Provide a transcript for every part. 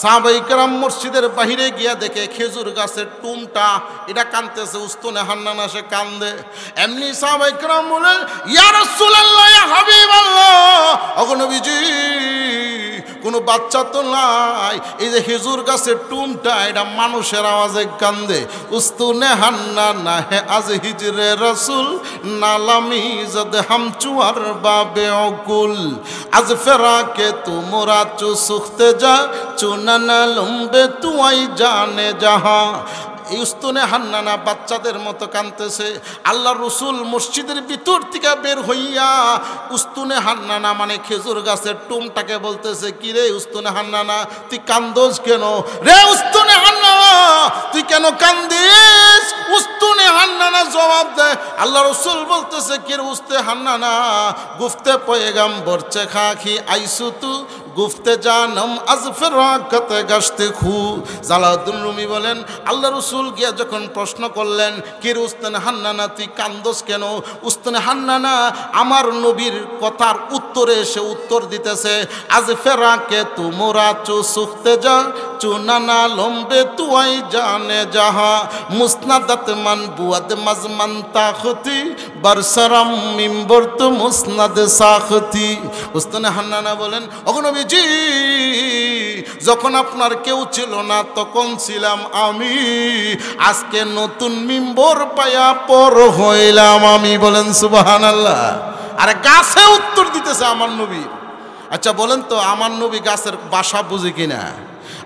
সাহাবায়ে কেরাম মসজিদের বাহিরে গিয়া দেখে খেজুর গাছের টুমটা এটা কানতেছে, উস্তুনে হান্নানা সে কান্দে। এমনি সাহাবায়ে কেরাম বলেন, ইয়া রাসূলুল্লাহ, ইয়া হাবিবাল্লাহ, ওগো নবীজি, কোনো বাচ্চা তো নাই, এই যে খেজুর গাছের টুমটা এটা মানুষের আওয়াজে কান্দে। উস্তুনে হান্নানা হে আজ হিজরে রাসূল, নালামি জদ হাম চুয়ার বাবে অকুল, আজ ফেরাকে তুমরা চু সুখতে যা, চুনানা লম্বে তুয়াই জানে যাহা। এই উস্তুনে হান্নানা বাচ্চাদের মতো কাঁদতেছে। আল্লাহ রসুল মসজিদের ভিতর থেকে বের হইয়া উস্তুনে হান্নানা মানে খেজুর গাছের টুমটাকে বলতেছে, কি রে উস্তুনে হান্নানা, তুই কান্দোস কেন? রে উস্তুনে হান্নানা, তুই কেন কান্দিস? উস্তুনে হান্নানা জবাব দেয়, আল্লাহ রসুল বলতেছে, কি রে উস্তে হান্নানা, গুফতে পয়গাম্বর চে খাখি আইসু তু, গুফতে জানম আজ ফেরাকতে গাছতে খু। জালাউদ্দিন রুমি বলেন, আল্লাহ রসুল গিয়া যখন প্রশ্ন করলেন, কে রে উস্তানে হান্নানা, তুই কান্দোস কেন? উস্তানে হান্নানা আমার নবীর কথার উত্তরে সে উত্তর দিতেছে, আজ ফেরাকে তুমরা চু সুখতে যা, চুনানা লম্বে তুয়াই জানে যাহা, মুসনাদাত মান বুয়াদ মাজমান তাখতি, বরসরম মিম্বর তু মুসনাদ সাখতি। উস্তানে হান্নানা বলেন, ওগো নবীজি, যখন আপনার কেউ ছিল না তখন ছিলাম আমি, আজকে নতুন মিম্বর পায়া পর হইলাম আমি। বলেন সুবহানাল্লাহ। আরে গাছে উত্তর দিতেছে আমার নবী। আচ্ছা বলেন তো, আমার নবী গাছের ভাষা বুঝে কিনা?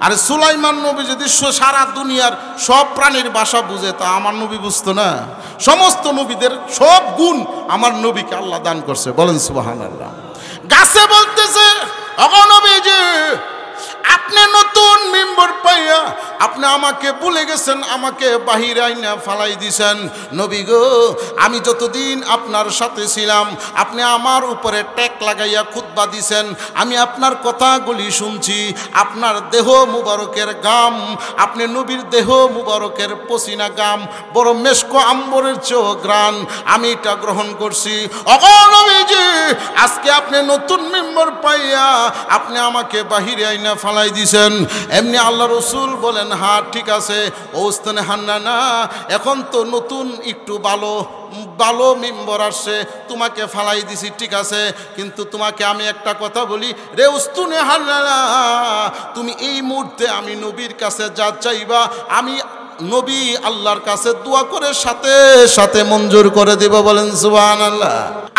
আরে সুলাইমান নবী যদি সারা দুনিয়ার সব প্রাণীর ভাষা বুঝে, তা আমার নবী বুঝতো না? সমস্ত নবীদের সব গুণ আমার নবীকে আল্লাহ দান করছে। বলেন সুবহানাল্লাহ। গাছে বলতেছে, ওগো নবীজি, আপনি নতুন মিম্বর পাইয়া আপনি আমাকে ভুলে গেছেন, আমাকে বাহির আইনা ফালাই দিছেন। নবী গো, আমি যতদিন আপনার সাথে ছিলাম আপনি আমার উপরে ট্যাক লাগাইয়া খুতবা দিছেন, আমি আপনার কথাগুলি শুনছি। আপনার দেহ মুবারকের গাম, আপনি নবীর দেহ মুবারকের পসিনা গাম বড় মেশকো আম্বরের চেয়েও গ্রান, আমি এটা গ্রহণ করছি। ওগো নবীজি, আজকে আপনি নতুন মিম্বর পাইয়া আপনি আমাকে বাহিরে আইনা ফালাই দিছেন। এমনি আল্লাহ রসুল বলেন, হ্যাঁ ঠিক আছে ও উস্তানে হান্নানা, এখন তো নতুন একটু ভালো মিম্বর আসছে, তোমাকে ফালাই দিছি, ঠিক আছে, কিন্তু তোমাকে আমি একটা কথা বলি, রে উস্তুনে হান্নানা, তুমি এই মুহূর্তে আমি নবীর কাছে যা চাইবা আমি নবী আল্লাহর কাছে দোয়া করে সাথে সাথে মঞ্জুর করে দিব। বলেন সুবহানাল্লাহ।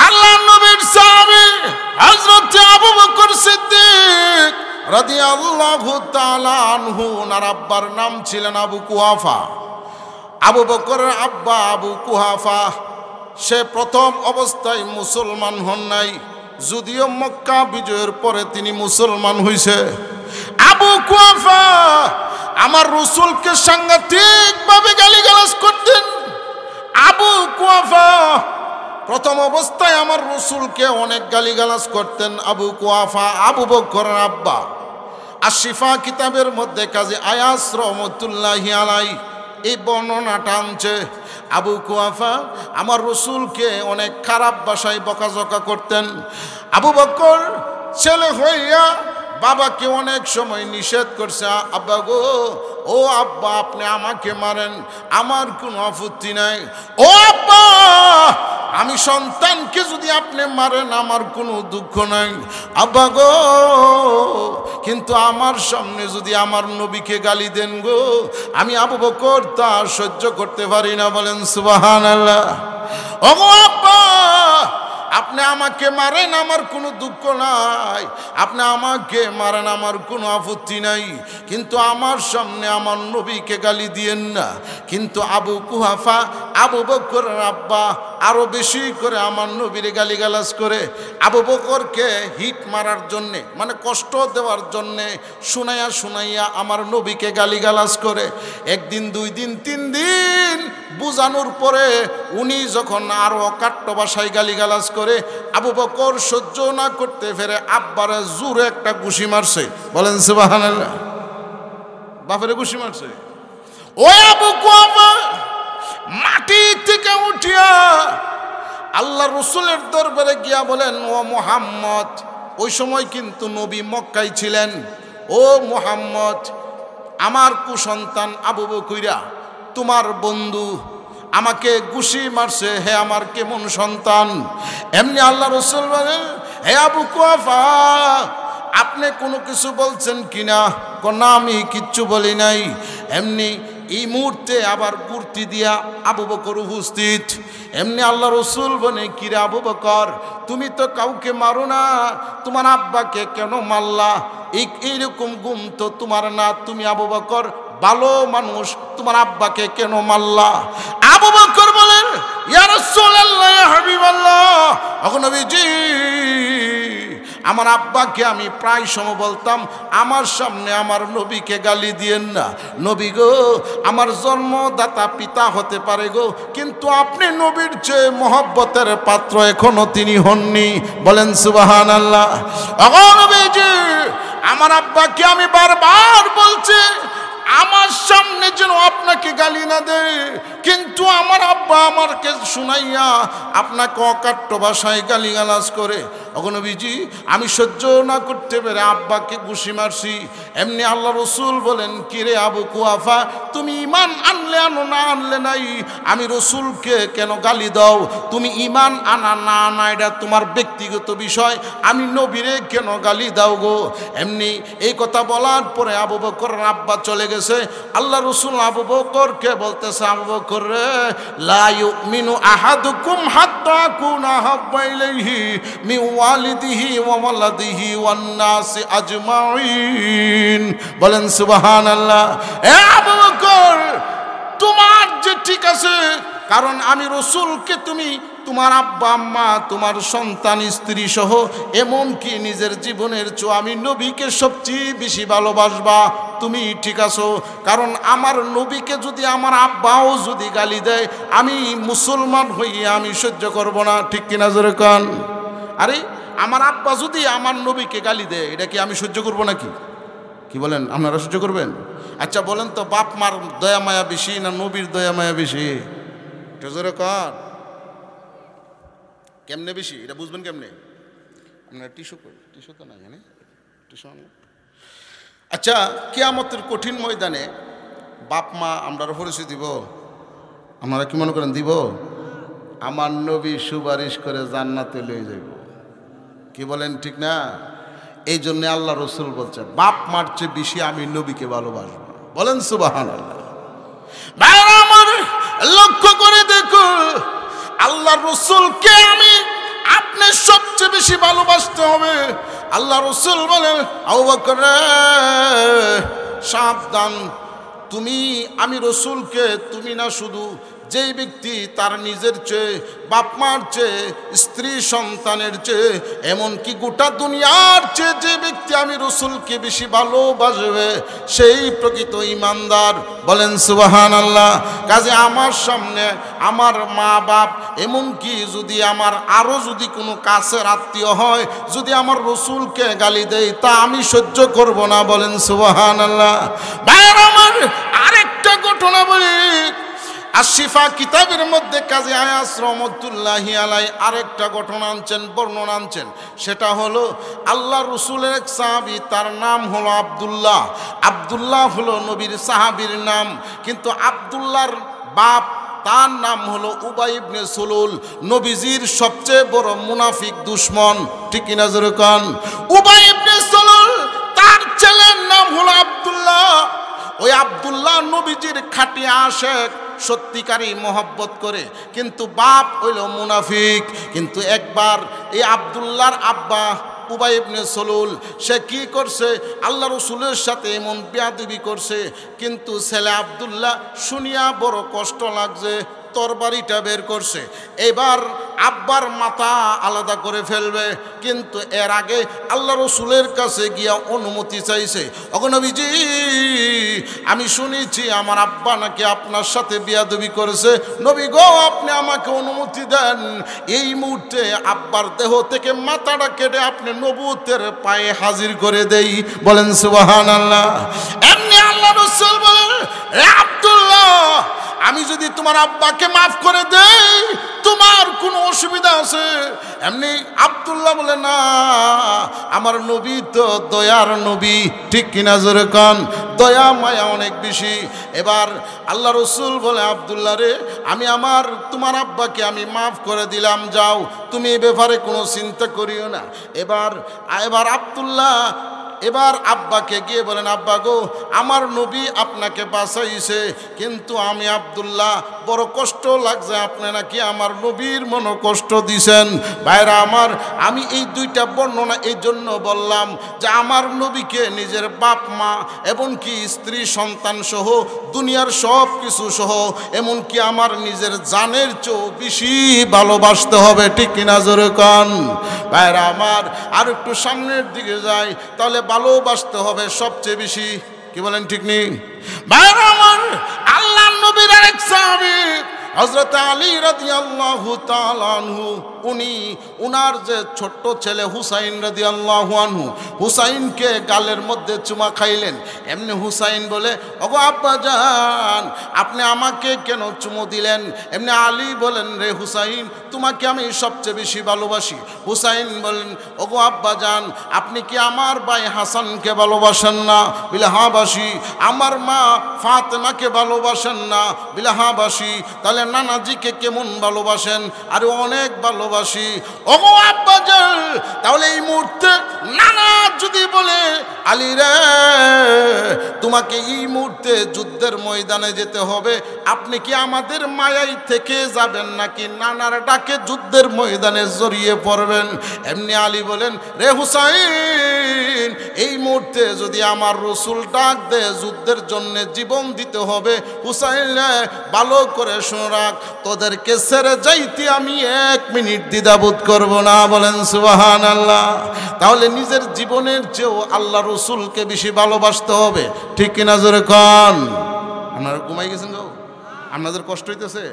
আল্লাহর নবীর সাহাবী হযরত আবু বকর সিদ্দিক রাদিয়াল্লাহু তাআলা আনহু, ওনার আব্বার নাম ছিলেন আবু কুহাফা। আবু বকরের আব্বা আবু কুহাফা, সে প্রথম অবস্থায় মুসলমান হন নাই, যদিও মক্কা বিজয়ের পরে তিনি মুসলমান হইছে। আবু কুহাফা আমার রসুলকে সাংঘাতিকভাবে গালিগালাজ করতেন। আবু কুহাফা প্রথম অবস্থায় আমার রসুলকে অনেক গালিগালাজ করতেন। আবু কুহাফা আবু বকরের আব্বা। আশিফা কিতাবের মধ্যে কাজী আয়াস রহমতুল্লাহি আলাইহি এই বর্ণনাটা আনছে। আবু কুহাফা আমার রসুলকে অনেক খারাপ ভাষায় বকাঝকা করতেন। আবু বকর ছেলে হইয়া বাবাকে অনেক সময় নিষেধ করছে, আব্বা গো, ও আব্বা আপনি আমাকে মারেন, আমার কোনো আপত্তি নাই। ও আব্বা, আমি সন্তানকে যদি আপনি মারেন আমার কোনো দুঃখ নাই, আব্বা গো, কিন্তু আমার সামনে যদি আমার নবীকে গালি দেন গো, আমি আবু বকর তা সহ্য করতে পারি না। বলেন সুবহানাল্লাহ। ওগো আব্বা, আপনি আমাকে মারেন আমার কোনো দুঃখ নাই, আপনি আমাকে মারেন আমার কোনো আপত্তি নাই, কিন্তু আমার সামনে আমার নবীকে গালি দিয়েন না। কিন্তু আবু কুহাফা আবু বকরের আব্বা আরো বেশি করে আমার নবীর গালিগালাজ করে আবু বকরকে হিট মারার জন্যে, মানে কষ্ট দেওয়ার জন্যে শুনাইয়া শুনাইয়া আমার নবীকে গালিগালাজ করে। একদিন, 2 দিন, 3 দিন বুঝানোর পরে উনি যখন আরো অকাট্য ভাষায় গালিগালাজ করে, আবু বকর সহ্য না করতে ফেরে আব্বারে জোরে একটা ঘুষি মারছে। বলেন সুবহানাল্লাহ। বাপরে ঘুষি মারছে। ওই আবু কুহাফা মাটি থেকে উঠিয়া আল্লাহ রসুলের দরবারে গিয়া বলেন, ও মুহাম্মদ, ওই সময় কিন্তু নবী মক্কায় ছিলেন, ও মুহাম্মদ, আমার কুসন্তান আবু বকরা তোমার বন্ধু আমাকে ঘুষি মারছে, হে আমার কেমন সন্তান। এমনি আল্লাহ রাসূল বলেন, হে আবু কুহাফা, আপনি কোনো কিছু বলছেন কিনা? না, আমি কিচ্ছু বলি নাই। এমনি এই মুহূর্তে আবার কুর্তি দিয়া আবু বকর উপস্থিত। এমনি আল্লাহ রাসূল বলে, কিরে আবু বকর, তুমি তো কাউকে মারো না, তোমার আব্বাকে কেন মারলা? এইরকম গুম তো তোমার না, তুমি আবু বকর ভালো মানুষ, তোমার আব্বাকে কেন মারলা? আবু বকর বলেন, ইয়া রাসূলুল্লাহ, ইয়া হাবিবাল্লাহ, ওগো নবীজি, আমার আব্বাকে আমি প্রায় সময় বলতাম, আমার সামনে আমার নবীকে গালি দিয়েন না। নবী গো, আমার জন্মদাতা পিতা হতে পারে গো, কিন্তু আপনি নবীর চেয়ে মহব্বতের পাত্র এখনো তিনি হননি। বলেন সুবহানাল্লাহ। ওগো নবীজি, আমার আব্বাকে আমি বারবার বলছি আমার সামনে যেন আপনাকে গালি না দেয়, কিন্তু আমার আব্বা আমাকে শুনাইয়া আপনাকে অকাট্য ভাষায় গালিগালাজ করে। ওগো নবীজি, আমি সহ্য না করতে পেরে আব্বাকে ঘুষি মারছি। এমনি আল্লাহ রাসূল বলেন, কিরে আবু কুহাফা, তুমি ঈমান আনলে আনো, না আনলে নাই, আমি রাসূলকে কেন গালি দাও? তুমি ঈমান আনা না আনা এটা তোমার ব্যক্তিগত বিষয়, আমি নবীরে কেন গালি দাও গো? এমনি এই কথা বলার পরে আবু বকর আব্বা চলে গেছে। আল্লাহ রাসূল আবু বকরকে বলতেছে, আবু বকর রে, লা ইউমিনু আহাদুকুম হাত্তা কুনা হাব্বা ইলাইহি মিন ওয়ালিদিহি ওয়া ওয়ালাদিহি ওয়ান নাসি আজমাইন। বলেন সুবহানাল্লাহ। এ আবু বকর, তোমার যে ঠিক আছে, কারণ আমি রাসূলকে তুমি তোমার আব্বা আম্মা, তোমার সন্তান স্ত্রী সহ এমনকি নিজের জীবনের চেয়ে আমি নবীকে সবচেয়ে বেশি ভালোবাসবা, তুমি ঠিক আছো। কারণ আমার নবীকে যদি আমার আব্বাও যদি গালি দেয়, আমি মুসলমান হইয়া আমি সহ্য করব না। ঠিক কিনা জোরে কন? আরে আমার আব্বা যদি আমার নবীকে গালি দেয়, এটা কি আমি সহ্য করব নাকি? কি বলেন, আপনারা সহ্য করবেন? আচ্ছা বলেন তো, বাপ মার দয়া মায়া বেশি না নবীর দয়া মায়া বেশি? জোরে কন, কেমনে বেশি এটা বুঝবেন কেমনে? আপনার টিস্যু তো নাই, জানে টিস্যু। আচ্ছা, কিয়ামতের কঠিন ময়দানে বাপ মা আমরা পরিচয় দিব? আপনারা কি মনে করেন দিব? আমার নবী সুপারিশ করে জান্নাতে লয়ে যাইব। কি বলেন, ঠিক না? এই জন্য আল্লাহ রাসূল বলছে, বাপ মার চেয়ে বেশি আমি নবীকে ভালোবাসবো। বলেন সুবহানাল্লাহ। ভাইরা আমার, লক্ষ্য করে দেখো, আল্লাহ রাসূলকে আপনি সবচেয়ে বেশি ভালোবাসতে হবে। আল্লাহ রাসূল বলেন, আবু বকর সাবধান, আমি রাসূলকে, তুমি না শুধু যেই ব্যক্তি তার নিজের চেয়ে, বাপ মার চেয়ে, স্ত্রী সন্তানের চেয়ে, এমনকি গোটা দুনিয়ার চেয়ে যে ব্যক্তি আমি রাসূলকে বেশি ভালোবাসবে, সেই প্রকৃত ঈমানদার। বলেন সুবহানাল্লাহ। কাজে আমার সামনে আমার মা বাপ, এমনকি যদি আমার আরও যদি কোনো কাছের আত্মীয় হয়, যদি আমার রাসূলকে গালি দেয়, তা আমি সহ্য করব না। বলেন সুবহানাল্লাহ। ভাইরা আমার, আরেকটা ঘটনা বলি। আশিফা কিতাবের মধ্যে কাজী আয়াস রহমতুল্লাহি আলাই আরেকটা ঘটনা আনছেন, বর্ণনা আনছেন। সেটা হলো আল্লাহ রসুলের এক সাহাবী, তার নাম হলো আব্দুল্লাহ। আব্দুল্লাহ হলো নবীর সাহাবীর নাম, কিন্তু আব্দুল্লাহর বাপ তার নাম হলো উবাই ইবনে সুলুল, নবীজির সবচেয়ে বড় মুনাফিক দুশমন। ঠিক কিনা জোরে কন? উবাই ইবনে সুলুল, তার ছেলের নাম হলো আব্দুল্লাহ। ওই আব্দুল্লাহ নবীজির খাঁটি আশেক, সত্যিকারই মহব্বত করে, কিন্তু বাপ হইল মুনাফিক। কিন্তু একবার এই আব্দুল্লাহর আব্বা উবাই ইবনে সুলুল, সে কি করছে, আল্লাহ রসুলের সাথে এমন বেয়াদবি করছে। কিন্তু ছেলে আব্দুল্লাহ শুনিয়া বড় কষ্ট লাগছে, তরবারিটা বের করছে। এবার আব্বার মাথা আলাদা করে ফেলবে, কিন্তু এর আগে আল্লাহ রসুলের কাছে গিয়া অনুমতি চাইছে। ওগো নবীজি, আমি শুনেছি আমার আব্বা নাকি আপনার সাথে বিয়াদবি করেছে, নবী গো আপনি আমাকে অনুমতি দেন, এই মুহূর্তে আব্বার দেহ থেকে মাথাটা কেটে আপনি নবুয়তের পায়ে হাজির করে দেই। বলেন সুবহানাল্লাহ। এমনি আল্লাহ রাসূল বলেন, রে আব্দুল্লাহ, আমি যদি তোমার আব্বাকে মাফ করে দেই তোমার কোনো অসুবিধা আছে? এমনি আব্দুল্লাহ বলে, না, আমার নবী তো দয়ার নবী, ঠিক কিনা জোরে কন, দয়া মায়া অনেক বেশি। এবার আল্লাহ রসুল বলে, আব্দুল্লাহ রে, আমি তোমার আব্বাকে আমি মাফ করে দিলাম, যাও, তুমি এ ব্যাপারে কোনো চিন্তা করিও না। এবার আব্দুল্লাহ এবার আব্বাকে গিয়ে বলেন, আব্বা গো, আমার নবী আপনাকে বাঁচাইছে, কিন্তু আমি আব্দুল্লাহ বড় কষ্ট লাগছে, আপনি নাকি আমার নবীর মনে কষ্ট দিছেন। ভাইরা আমার, আমি এই দুইটা বর্ণনা এই জন্য বললাম যে আমার নবীকে নিজের বাপ মা এমনকি স্ত্রী সন্তান সহ দুনিয়ার সব কিছু সহ এমনকি আমার নিজের জানের চেয়েও বেশি ভালোবাসতে হবে, ঠিক কিনা জোরে কন। ভাইরা আমার, আর একটু সামনের দিকে যাই, তাহলে ভালোবাসতে হবে সবচেয়ে বেশি, কি বলেন ঠিক নেই? ভাইরা আমার, আল্লাহ নবীর আরেক সাহাবী হযরত আলী রাদিয়াল্লাহু তাআলা আনহু, উনার যে ছোট্ট ছেলে হুসাইন রাদিয়াল্লাহু আনহু, হুসাইনকে গালের মধ্যে চুমা খাইলেন। এমনি হুসাইন বলে, ওগো আব্বাজান, আপনি আমাকে কেন চুমু দিলেন? এমনি আলী বলেন, রে হুসাইন, তোমাকে আমি সবচেয়ে বেশি ভালোবাসি। হুসাইন বলেন, ওগো আব্বাজান, আপনি কি আমার ভাই হাসানকে ভালোবাসেন না? বলে, হ্যাঁ বাসি। আমার মা ফাতেমাকে ভালোবাসেন না? বলে, হ্যাঁ বাসি। তাহলে নানাজিকে কেমন ভালোবাসেন? আরে অনেক ভালোবাসি। ওগো আব্বাজান, তাহলে এই মুহূর্তে নানা যদি বলে, আলী রে, তোমাকে এই মুহূর্তে যুদ্ধের ময়দানে যেতে হবে, আপনি কি আমাদের মায়াই থেকে যাবেন নাকি নানার ডাকে যুদ্ধের ময়দানে জড়িয়ে পড়বেন? এমনি আলী বলেন, রে হুসাইন, এই মুহূর্তে যদি আমার রসুল ডাক দে যুদ্ধের জন্য জীবন দিতে হবে, হুসাইন ভালো করে শুনে রাখ, তোদেরকে ছেড়ে যাইতে আমি 1 মিনিট দ্বিধাবোধ করব না। বলেন সুবহানাল্লাহ। তাহলে নিজের জীবনের চেয়েও আল্লাহ রসুলকে বেশি ভালোবাসতে হবে, ঠিক কিনা জোরে কন। আপনারা ঘুমাই গেছেন গো? আপনাদের কষ্ট হইতেছে?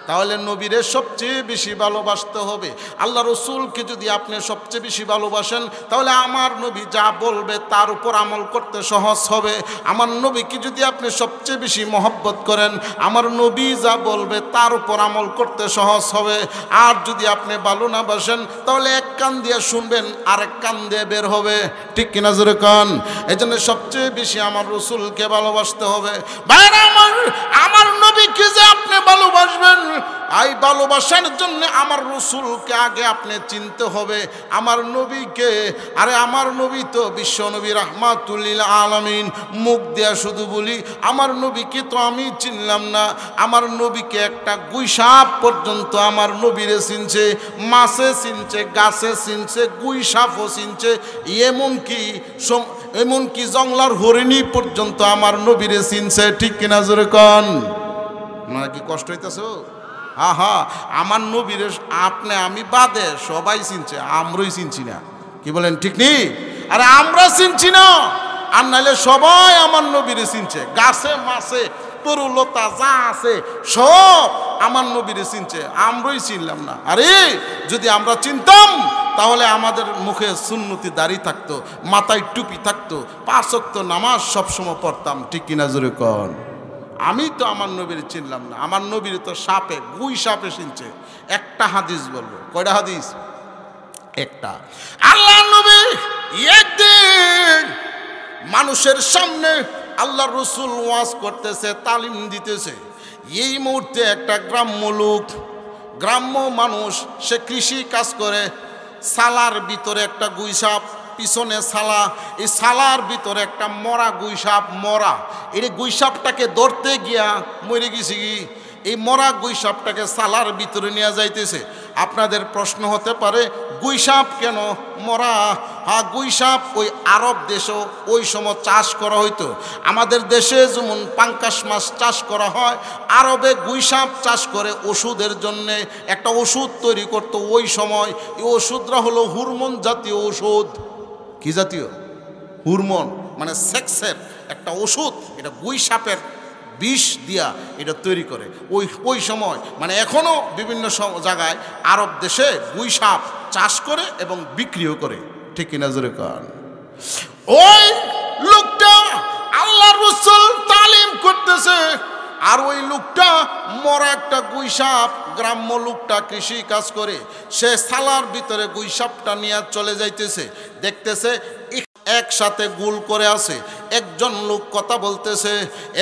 তাহলে নবীরে সবচেয়ে বেশি ভালোবাসতে হবে। আল্লাহ রসুলকে যদি আপনি সবচেয়ে বেশি ভালোবাসেন, তাহলে আমার নবী যা বলবে তার উপর আমল করতে সহজ হবে। আমার নবীকে যদি আপনি সবচেয়ে বেশি মহব্বত করেন, আমার নবী যা বলবে তার উপর আমল করতে সহজ হবে। আর যদি আপনি ভালো না বাসেন, তাহলে এক কান দিয়ে শুনবেন, আরেক কান দিয়ে বের হবে, ঠিক কিনা জোরে কন। এই জন্য সবচেয়ে বেশি আমার রসুলকে ভালোবাসতে হবে। ভাইরা আমার নবীকে যে আপনি ভালোবাসবেন, এই ভালোবাসার জন্য আমার রসুলকে আগে আপনি চিনতে হবে, আমার নবীকে। আরে আমার নবী তো বিশ্ব নবী রাহমাতুল লিল আলামিন। মুখ দেয়া শুধু বলি, আমার নবীকে তো আমি চিনলাম না। আমার নবীকে একটা গুইসাপ পর্যন্ত আমার নবীরে চিনছে, মাছে চিনছে, গাছে চিনছে, গুইসাপও চিনছে, এমনকি জংলার হরিণী পর্যন্ত আমার নবীরে চিনছে, ঠিক কিনা জোরে কন। আপনারা কি কষ্ট হইতেছে? আহা, আমার নবীরে আপনি আমি বাদে সবাই চিনছে, আমরাই চিনছি না, কি বলেন ঠিক নেই? আরে আমরা চিনছি না, আর নাইলে সবাই আমার নবীরে চিনছে, গাছে মাছে তরুলতা যা আছে সব আমার নবীরে চিনছে, আমরাই চিনলাম না। আরে যদি আমরা চিনতাম, তাহলে আমাদের মুখে সুন্নতি দাড়ি থাকতো, মাথায় টুপি থাকতো, 5 ওয়াক্ত নামাজ সবসময় পড়তাম, ঠিক কিনা জোরে কন। আমি তো আমার নবীর চিনলাম না, আমার নবীর তো সাপে গুই সাপে চিনছে। একটা হাদিস বলবো, কয়টা হাদিস? একটা। আল্লাহ নবী একদিন মানুষের সামনে আল্লাহ রসুল ওয়াজ করতেছে, তালিম দিতেছে। এই মুহূর্তে একটা গ্রাম্য মানুষ, সে কৃষি কাজ করে, সালার ভিতরে একটা গুই সাপ, পিছনে সালা, এই সালার ভিতরে একটা মরা গুইসাপ, মরা। এই গুইসাপটাকে ধরতে গিয়া মরে গেছি কি, এই মরা গুইসাপটাকে সালার ভিতরে নিয়ে যাইতেছে। আপনাদের প্রশ্ন হতে পারে, গুইসাপ কেন মরা? হ্যাঁ, গুইসাপ ওই আরব দেশেও ওই সময় চাষ করা হইতো। আমাদের দেশে যেমন পাঙ্কাশ মাছ চাষ করা হয়, আরবে গুইসাপ চাষ করে ওষুধের জন্যে একটা ওষুধ তৈরি করতো ওই সময়। এই ওষুধটা হলো হরমোন জাতীয় ওষুধ। কি জাতীয়? হরমোন, মানে সেক্সের একটা ওষুধ। এটা গুইসাপের বিষ দিয়া এটা তৈরি করে ওই সময়, মানে এখনও বিভিন্ন জায়গায় আরব দেশে গুইসাপ চাষ করে এবং বিক্রিও করে, ঠিক কিনা জোরে কন। ওই লোকটা আল্লাহর রাসূল তালিম করতেছে, আর ওই লোকটা বড় একটা গুইসাপ, গ্রাম্য লোকটা কৃষি কাজ করে, সে থালার ভিতরে গুইসাপটা নিয়ে চলে যাইতেছে, দেখতেছে একসাথে গোল করে আছে, একজন লোক কথা বলতেছে।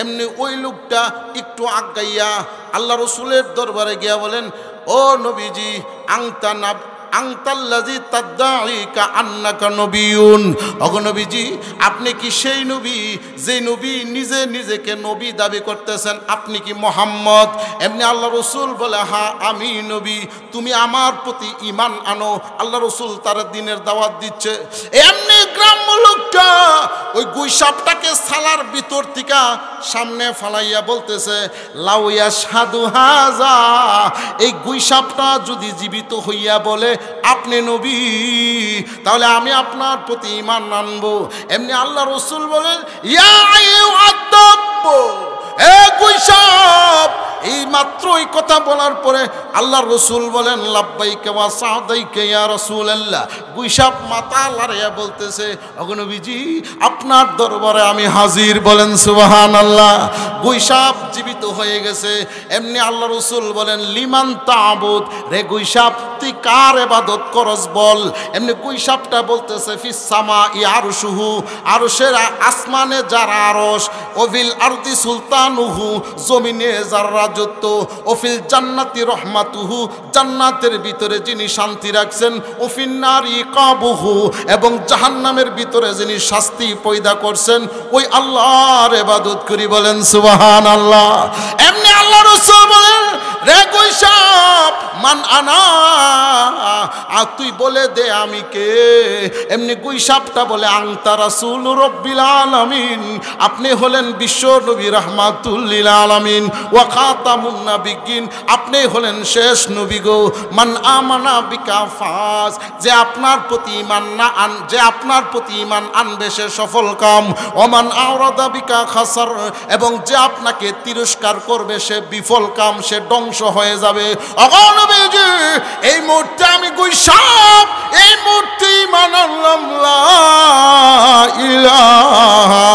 এমনি ওই লোকটা একটু আগাইয়া আল্লাহ রসুলের দরবারে গিয়া বলেন, ও নবীজি, আংতাল্লাযী তাদঈকা আন্নাকা নবিয়ুন, ওগো নবীজি, আপনি কি সেই নবী যে নবী নিজেকে নবী দাবি করতেছেন? আপনি কি মুহাম্মদ? এমনি আল্লাহ রসুল বলে, হ্যাঁ আমি নবী, তুমি আমার প্রতি ঈমান আনো। আল্লাহ রসুল তার দিনের দাওয়াত দিচ্ছে। এমনি গ্রাম্য লোকটা ওই গুইসাপটাকে সালার ভিতর থেকে সামনে ফালাইয়া বলতেছে, লাউ ইয়াশহাদু হাযা, এই গুইসাপটা যদি জীবিত হইয়া বলে আপনি নবী, তাহলে আমি আপনার প্রতি ঈমান আনবো। এমনি আল্লাহ রসুল বলেন, ইয়া আইয়ুহাদ-দাব্ব, এ গুইসাপ। এই মাত্র এই কথা বলার পরে আল্লাহ রসুল বলেন, লাব্বাইকা ওয়া সাদাইকা ইয়া রাসূলুল্লাহ। গুইসাপ মাথা লাড়িয়া বলতেছে, ওগো নবীজি, আপনার দরবারে আমি হাজির। বলেন সুবহানাল্লাহ। গুইসাপ জীবিত হয়ে গেছে। এমনি আল্লাহ রসুল বলেন, লিমান তা'বুদ, রে গুইসাপ তুই কার ইবাদত করস বল। এমনি গুইসাপটা বলতেছে, ফিস সামাই আরশুহু, আরশের আসমানে যার আরশ, ওফিল আরদি সুলতানুহু, জমিনে যার রাজত্ব, ওফিল জান্নাতি রহমাতুহু, জান্নাতের ভিতরে যিনি শান্তি রাখছেন, ওফিন নারি ইকাবুহু, এবং জাহান্নামের ভিতরে যিনি শাস্তি পয়দা করছেন, ওই আল্লাহর ইবাদত করি। বলেন সুবহানাল্লাহ। এমনি আল্লাহ রাসূল বলেন, রে গুইসাপ, মান আনা, আর তুই বলে দে আমি কে। এমনি গুইসাপটা বলে, আনতা রাসূল রব্বিল আলামিন, আপনি হলেন বিশ্ব নবী রাহমাতুল লিল আলামিন, ওয়া খাতামুন নাবিয়্যিন, আপনি হলেন শেষ নবী গো। মান আমানা বিকা ফাজ, যে আপনার প্রতি ঈমান না আন, যে আপনার প্রতি ঈমান আনবে সে সফল কাম। ওমান আওরাদা বিকা খাসার, এবং যে আপনাকে তিরস্কার করবে সে বিফল কাম, সে ধ্বংস হয়ে যাবে। ওগো নবীজি, এই মুহূর্তে আমি গুইসাপ, এই মুহূর্তে ঈমান আনলাম, লা ইলাহা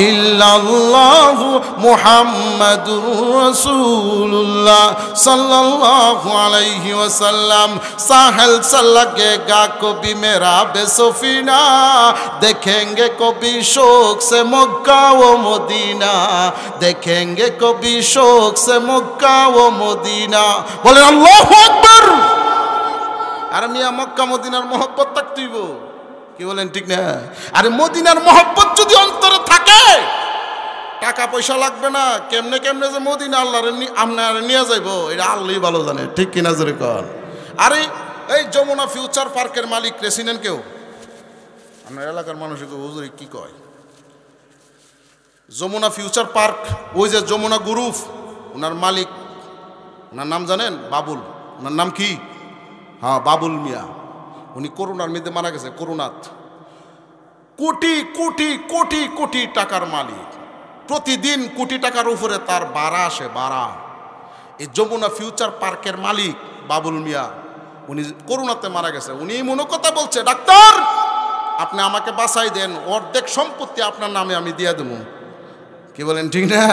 ইল্লাল্লাহু মুহাম্মাদুর রাসূলুল্লাহ সাল্লাল্লাহু আলাইহি ওয়াসাল্লাম। সাহেল চলেগা কবি মেরা বেসফিনা, देखेंगे कभी शौक से मक्का व मदीना, देखेंगे कभी शौक से मक्का व मदीना। बोले अल्लाहु আকবার। আর মিয়া মক্কা মদিনার মহব্বত থাকতেইব, কি বলেন ঠিক না? আরে মদিনার মহব্বত যদি অন্তরে থাকে, টাকা পয়সা লাগবে না। কেমনে কেমনে যে মদিনা আল্লাহর আপনার নিয়ে যাইব, এটা আল্লাহই ভালো জানে, ঠিক কিনা জোরে কর। আরে এই যমুনা ফিউচার পার্কের মালিক রে চিনেন কেউ? আপনার এলাকার মানুষকে হুজুর কি কয়? যমুনা ফিউচার পার্ক, ওই যে যমুনা গ্রুপ, ওনার মালিক, ওনার নাম জানেন? বাবুল। ওনার নাম কি? হ্যাঁ, বাবুল মিয়া। উনি করোনার মধ্যে মারা গেছে, করোনাত। কোটি কোটি কোটি কোটি টাকার মালিক, প্রতিদিন কোটি টাকার উপরে তার ভাড়া আসে, ভাড়া। এই যমুনা ফিউচার পার্কের মালিক বাবুল মিয়া, উনি করোনাতে মারা গেছে। উনি মনে কথা বলছে, ডাক্তার আপনি আমাকে বাঁচাই দেন, অর্ধেক সম্পত্তি আপনার নামে আমি দিয়ে দেবো। কি বলেন ঠিক না?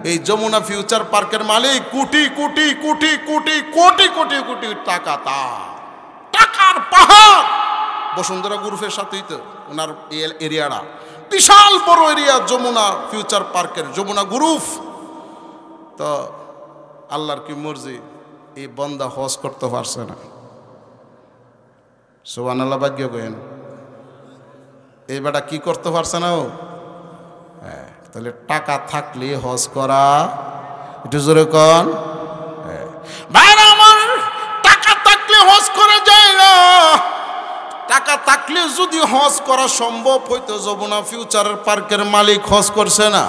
এই যমুনা ফিউচার পার্কের মালিক কোটি কোটি কোটি কোটি কোটি কোটি কোটি টাকা, টাকার পাহাড়। বসুন্ধরা গ্রুপের সাথেই তো ওনার এরিয়াটা, বিশাল বড় এরিয়া যমুনা ফিউচার পার্কের যমুনা গ্রুপ। তো আল্লাহর কি মর্জি, এই বন্দা হজ করতে পারছে না। সুবহানাল্লাহ, ভাগ্য কইেন। এই বেটা কি করতে পারছে না ও? হ্যাঁ, তাহলে টাকা থাকলে হজ করা, একটু জোরে কন। ভাইরা আমার, টাকা থাকলে হজ করা যায় না। টাকা থাকলে যদি হজ করা সম্ভব হইতো, যমুনা ফিউচারের পার্কের মালিক হজ করছে না।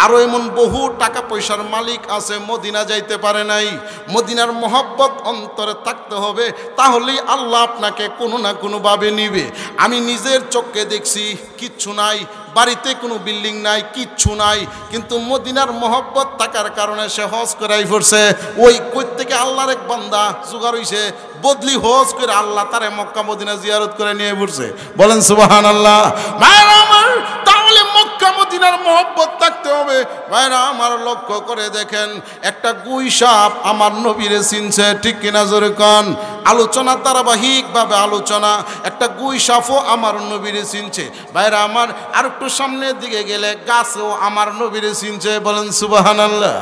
আরো এমন বহু টাকা পয়সার মালিক আছে, মদিনা যাইতে পারে নাই। মদিনার মহব্বত অন্তরে থাকতে হবে, তাহলেই আল্লাহ আপনাকে কোনো না কোনো ভাবে নিবে। আমি নিজের চোখে দেখছি, কিচ্ছু নাই, বাড়িতে কোনো বিল্ডিং নাই, কিচ্ছু নাই, কিন্তু মদিনার মহব্বত থাকার কারণে সে হজ করাই পড়ছে। ওই কই থেকে আল্লাহর এক বান্দা জোগাড় হইছে, বদলি হজ করে আল্লাহ তারে মক্কা মদিনা জিয়ারত করে নিয়ে পড়ছে। বলেন সুবহানাল্লাহ। তাহলে মক্কা মদিনা মদিনার মহব্বত থাকতে হবে। ভাইরা আমার লক্ষ্য করে দেখেন, একটা গুই সাপ আমার নবীরে চিনছে, ঠিক কিনা জোরে কন। আলোচনা ধারাবাহিকভাবে আলোচনা, একটা গুই সাপও আমার নবীরে চিনছে। ভাইরা আমার আর একটু সামনের দিকে গেলে গাছেও আমার নবীরে চিনছে, বলেন সুবহানাল্লাহ।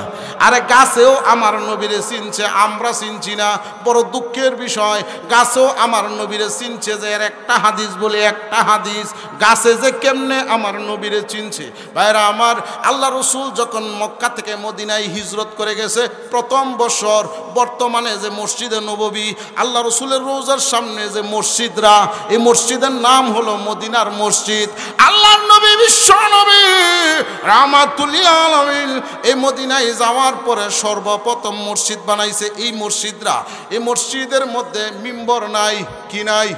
আরে গাছেও আমার নবীরে চিনছে, আমরা চিনছি না। বড় দুঃখের বিষয়, গাছেও আমার নবীরে চিনছে। যে এর একটা হাদিস বলে, একটা হাদিস, গাছে যে কেমনে আমার নবীরে চিনছে। ভাইরা আমার, আল্লাহ রসুল যখন মক্কা থেকে মদিনায় হিজরত করে গেছে প্রথম বছর, বর্তমানে যে মসজিদে নববী, আল্লাহ রসুলের রোজার সামনে যে মসজিদরা, এই মসজিদের নাম হলো মদিনার মসজিদ। আল্লাহর নবী, বিশ্ব নবী রাহমাতুল লিল আলামিন এই মদিনায় যাওয়ার পরে সর্বপ্রথম মসজিদ বানাইছে এই মসজিদরা। এই মসজিদের মধ্যে মিম্বর নাই, কি নাই?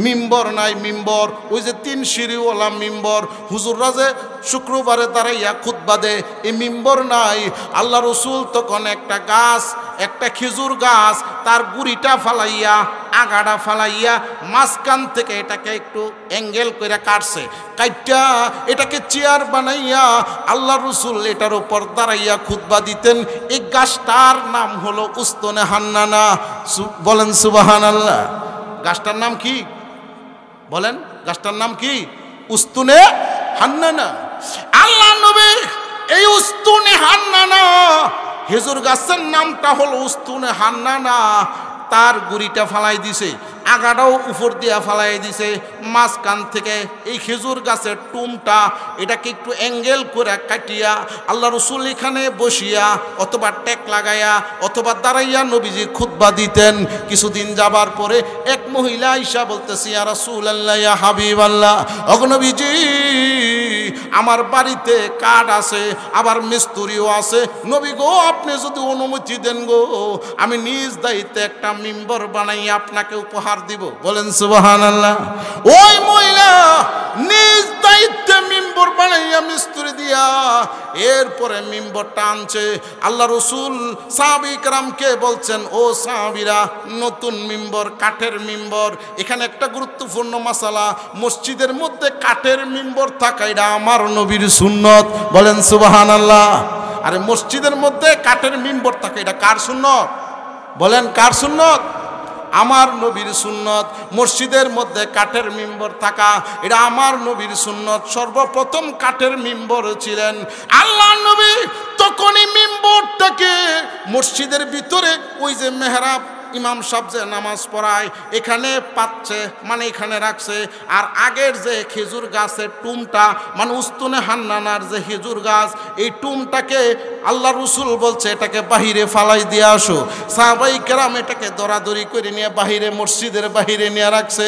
মিম্বর নাই। মিম্বর ওই যে 3 সিঁড়িওয়ালা মিম্বর, হুজুররা যে শুক্রবারে দাঁড়াইয়া খুতবা দেয়, এই মিম্বর নাই। আল্লাহ রসুল তখন একটা গাছ, একটা খেজুর গাছ, তার গুড়িটা ফালাইয়া, আগাটা ফালাইয়া, মাঝখান থেকে এটাকে একটু অ্যাঙ্গেল করে কাটছে, কাইটা এটাকে চেয়ার বানাইয়া আল্লাহ রসুল এটার উপর দাঁড়াইয়া খুতবা দিতেন। এই গাছটার নাম হলো উস্তনে হান্নানা। বলেন সুবহানাল্লাহ। গাছটার নাম কি বলেন? গাছটার নাম কি? উস্তুনে হান্নানা। আল্লাহ নবী এই উস্তুনে হান্নানা, খেজুর গাছের নামটা হলো উস্তুনে হান্নানা, তার গুড়িটা ফালাই দিছে, আগাটাও উপর দিয়া ফালাই দিছে। মাঝখান থেকে এই খেজুর গাছের টুমটা এটাকে একটু অ্যাঙ্গেল করে কাটিয়া আল্লাহ রসুল এখানে বসিয়া অথবা টেক লাগাইয়া অথবা দাঁড়াইয়া নবীজি খুতবা দিতেন। কিছুদিন যাবার পরে এক মহিলা আইসা বলতেছে, ইয়া রাসূলুল্লাহ, ইয়া হাবিবাল্লাহ, ওগো নবীজি, আমার বাড়িতে কাঠ আছে, আবার মিস্ত্রিও আছে, নবী গো আপনি যদি অনুমতি দেন গো, আমি নিজ দায়িত্বে একটা মিম্বর বানাইয়া আপনাকে উপহার দিব। বলেন সুবহানাল্লাহ। ওই মহিলা নিজ দায়িত্বে মিম্বর বানাইয়া মিস্ত্রি দিয়া এরপরে মিম্বরটা আনছে। আল্লাহ রসুল সাহাবী কেরামকে বলছেন, ও সাহাবীরা, নতুন মিম্বর, কাঠের মিম্বর। এখানে একটা গুরুত্বপূর্ণ মাসালা, মসজিদের মধ্যে কাঠের মিম্বর থাকা এটা আমার নবীর সুন্নত। বলেন সুবহানাল্লাহ। আরে মসজিদের মধ্যে কাঠের মিম্বর থাকে, এটা কার সুন্নত? বলেন কার সুন্নত? আমার নবীর সুন্নত। মসজিদের মধ্যে কাঠের মিম্বর থাকা এটা আমার নবীর সুন্নত। সর্বপ্রথম কাঠের মিম্বর ছিলেন আল্লাহ নবী। তখনই মিম্বরটাকে মসজিদের ভিতরে ওই যে মেহরাব, ইমাম সাহেব যে নামাজ পড়ায়, এখানে পাচ্ছে, মানে এখানে রাখছে। আর আগের যে খেজুর গাছের টুমটা, মানে উস্তুনে হান্নানার যে খেজুর গাছ, এই টুমটাকে আল্লাহ রসুল বলছে এটাকে বাহিরে ফালাই দিয়ে আসো। সাহাবাই কেরাম এটাকে দরাদরি করে নিয়ে বাহিরে, মসজিদের বাহিরে নিয়ে রাখছে।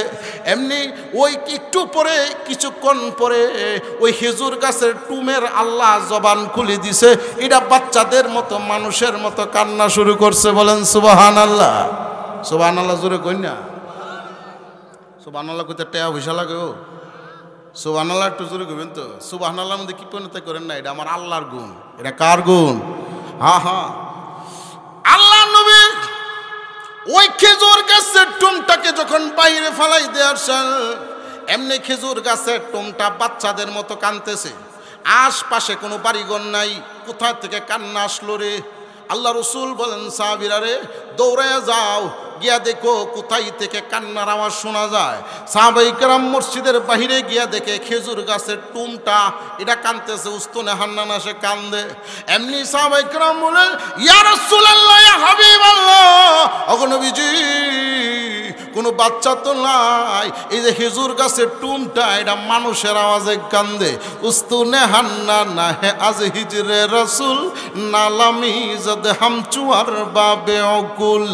এমনি ওই একটু পরে, কিছুক্ষণ পরে ওই খেজুর গাছের টুমের আল্লাহ জবান খুলে দিছে, এটা বাচ্চাদের মতো, মানুষের মতো কান্না শুরু করছে। বলেন সুবহানাল্লাহ। সুবহানাল্লাহ জোরে কই না? সুবহানাল্লাহ কইতে টাকা পয়সা লাগে? ও সুবহানাল্লাহ একটু জোরে কইবেন তো। সুবহানাল্লাহর মধ্যে কি পরিণত করেন না, এটা আমার আল্লাহর গুণ। এটা কার গুণ? হ্যাঁ হ্যাঁ, আল্লাহ নবী ওই খেজুর গাছের টুমটাকে যখন বাইরে ফালাই দেওয়ার, এমনি খেজুর গাছের টুমটা বাচ্চাদের মতো কাঁদতেছে। আশপাশে কোনো বাড়িঘর নাই, কোথা থেকে কান্না আসলো রে? আল্লাহ রসুল বলেন, সাহাবীরা রে, দৌড়ায় যাও, গিয়া দেখো কোথায় থেকে কান্নার আওয়াজ শোনা যায়। সাহাবাই কেরাম মসজিদের বাহিরে গিয়া দেখে খেজুর গাছের টুমটা এটা কাঁদতেছে, উস্তুনে হান্নানা সে কান্দে। এমনি সাহাবাই কেরাম বলেন, ইয়া রাসূলুল্লাহ, ইয়া হাবিবাল্লাহ, ওগো নবীজি, কোনো বাচ্চা তো নাই, এই যে খেজুর গাছের টুমটা এটা মানুষের আওয়াজে কান্দে। উস্তুনে হান্নানা হে আজ হিজরে রসুল, নালামি জদ হাম চুয়ার বাবে অকুল,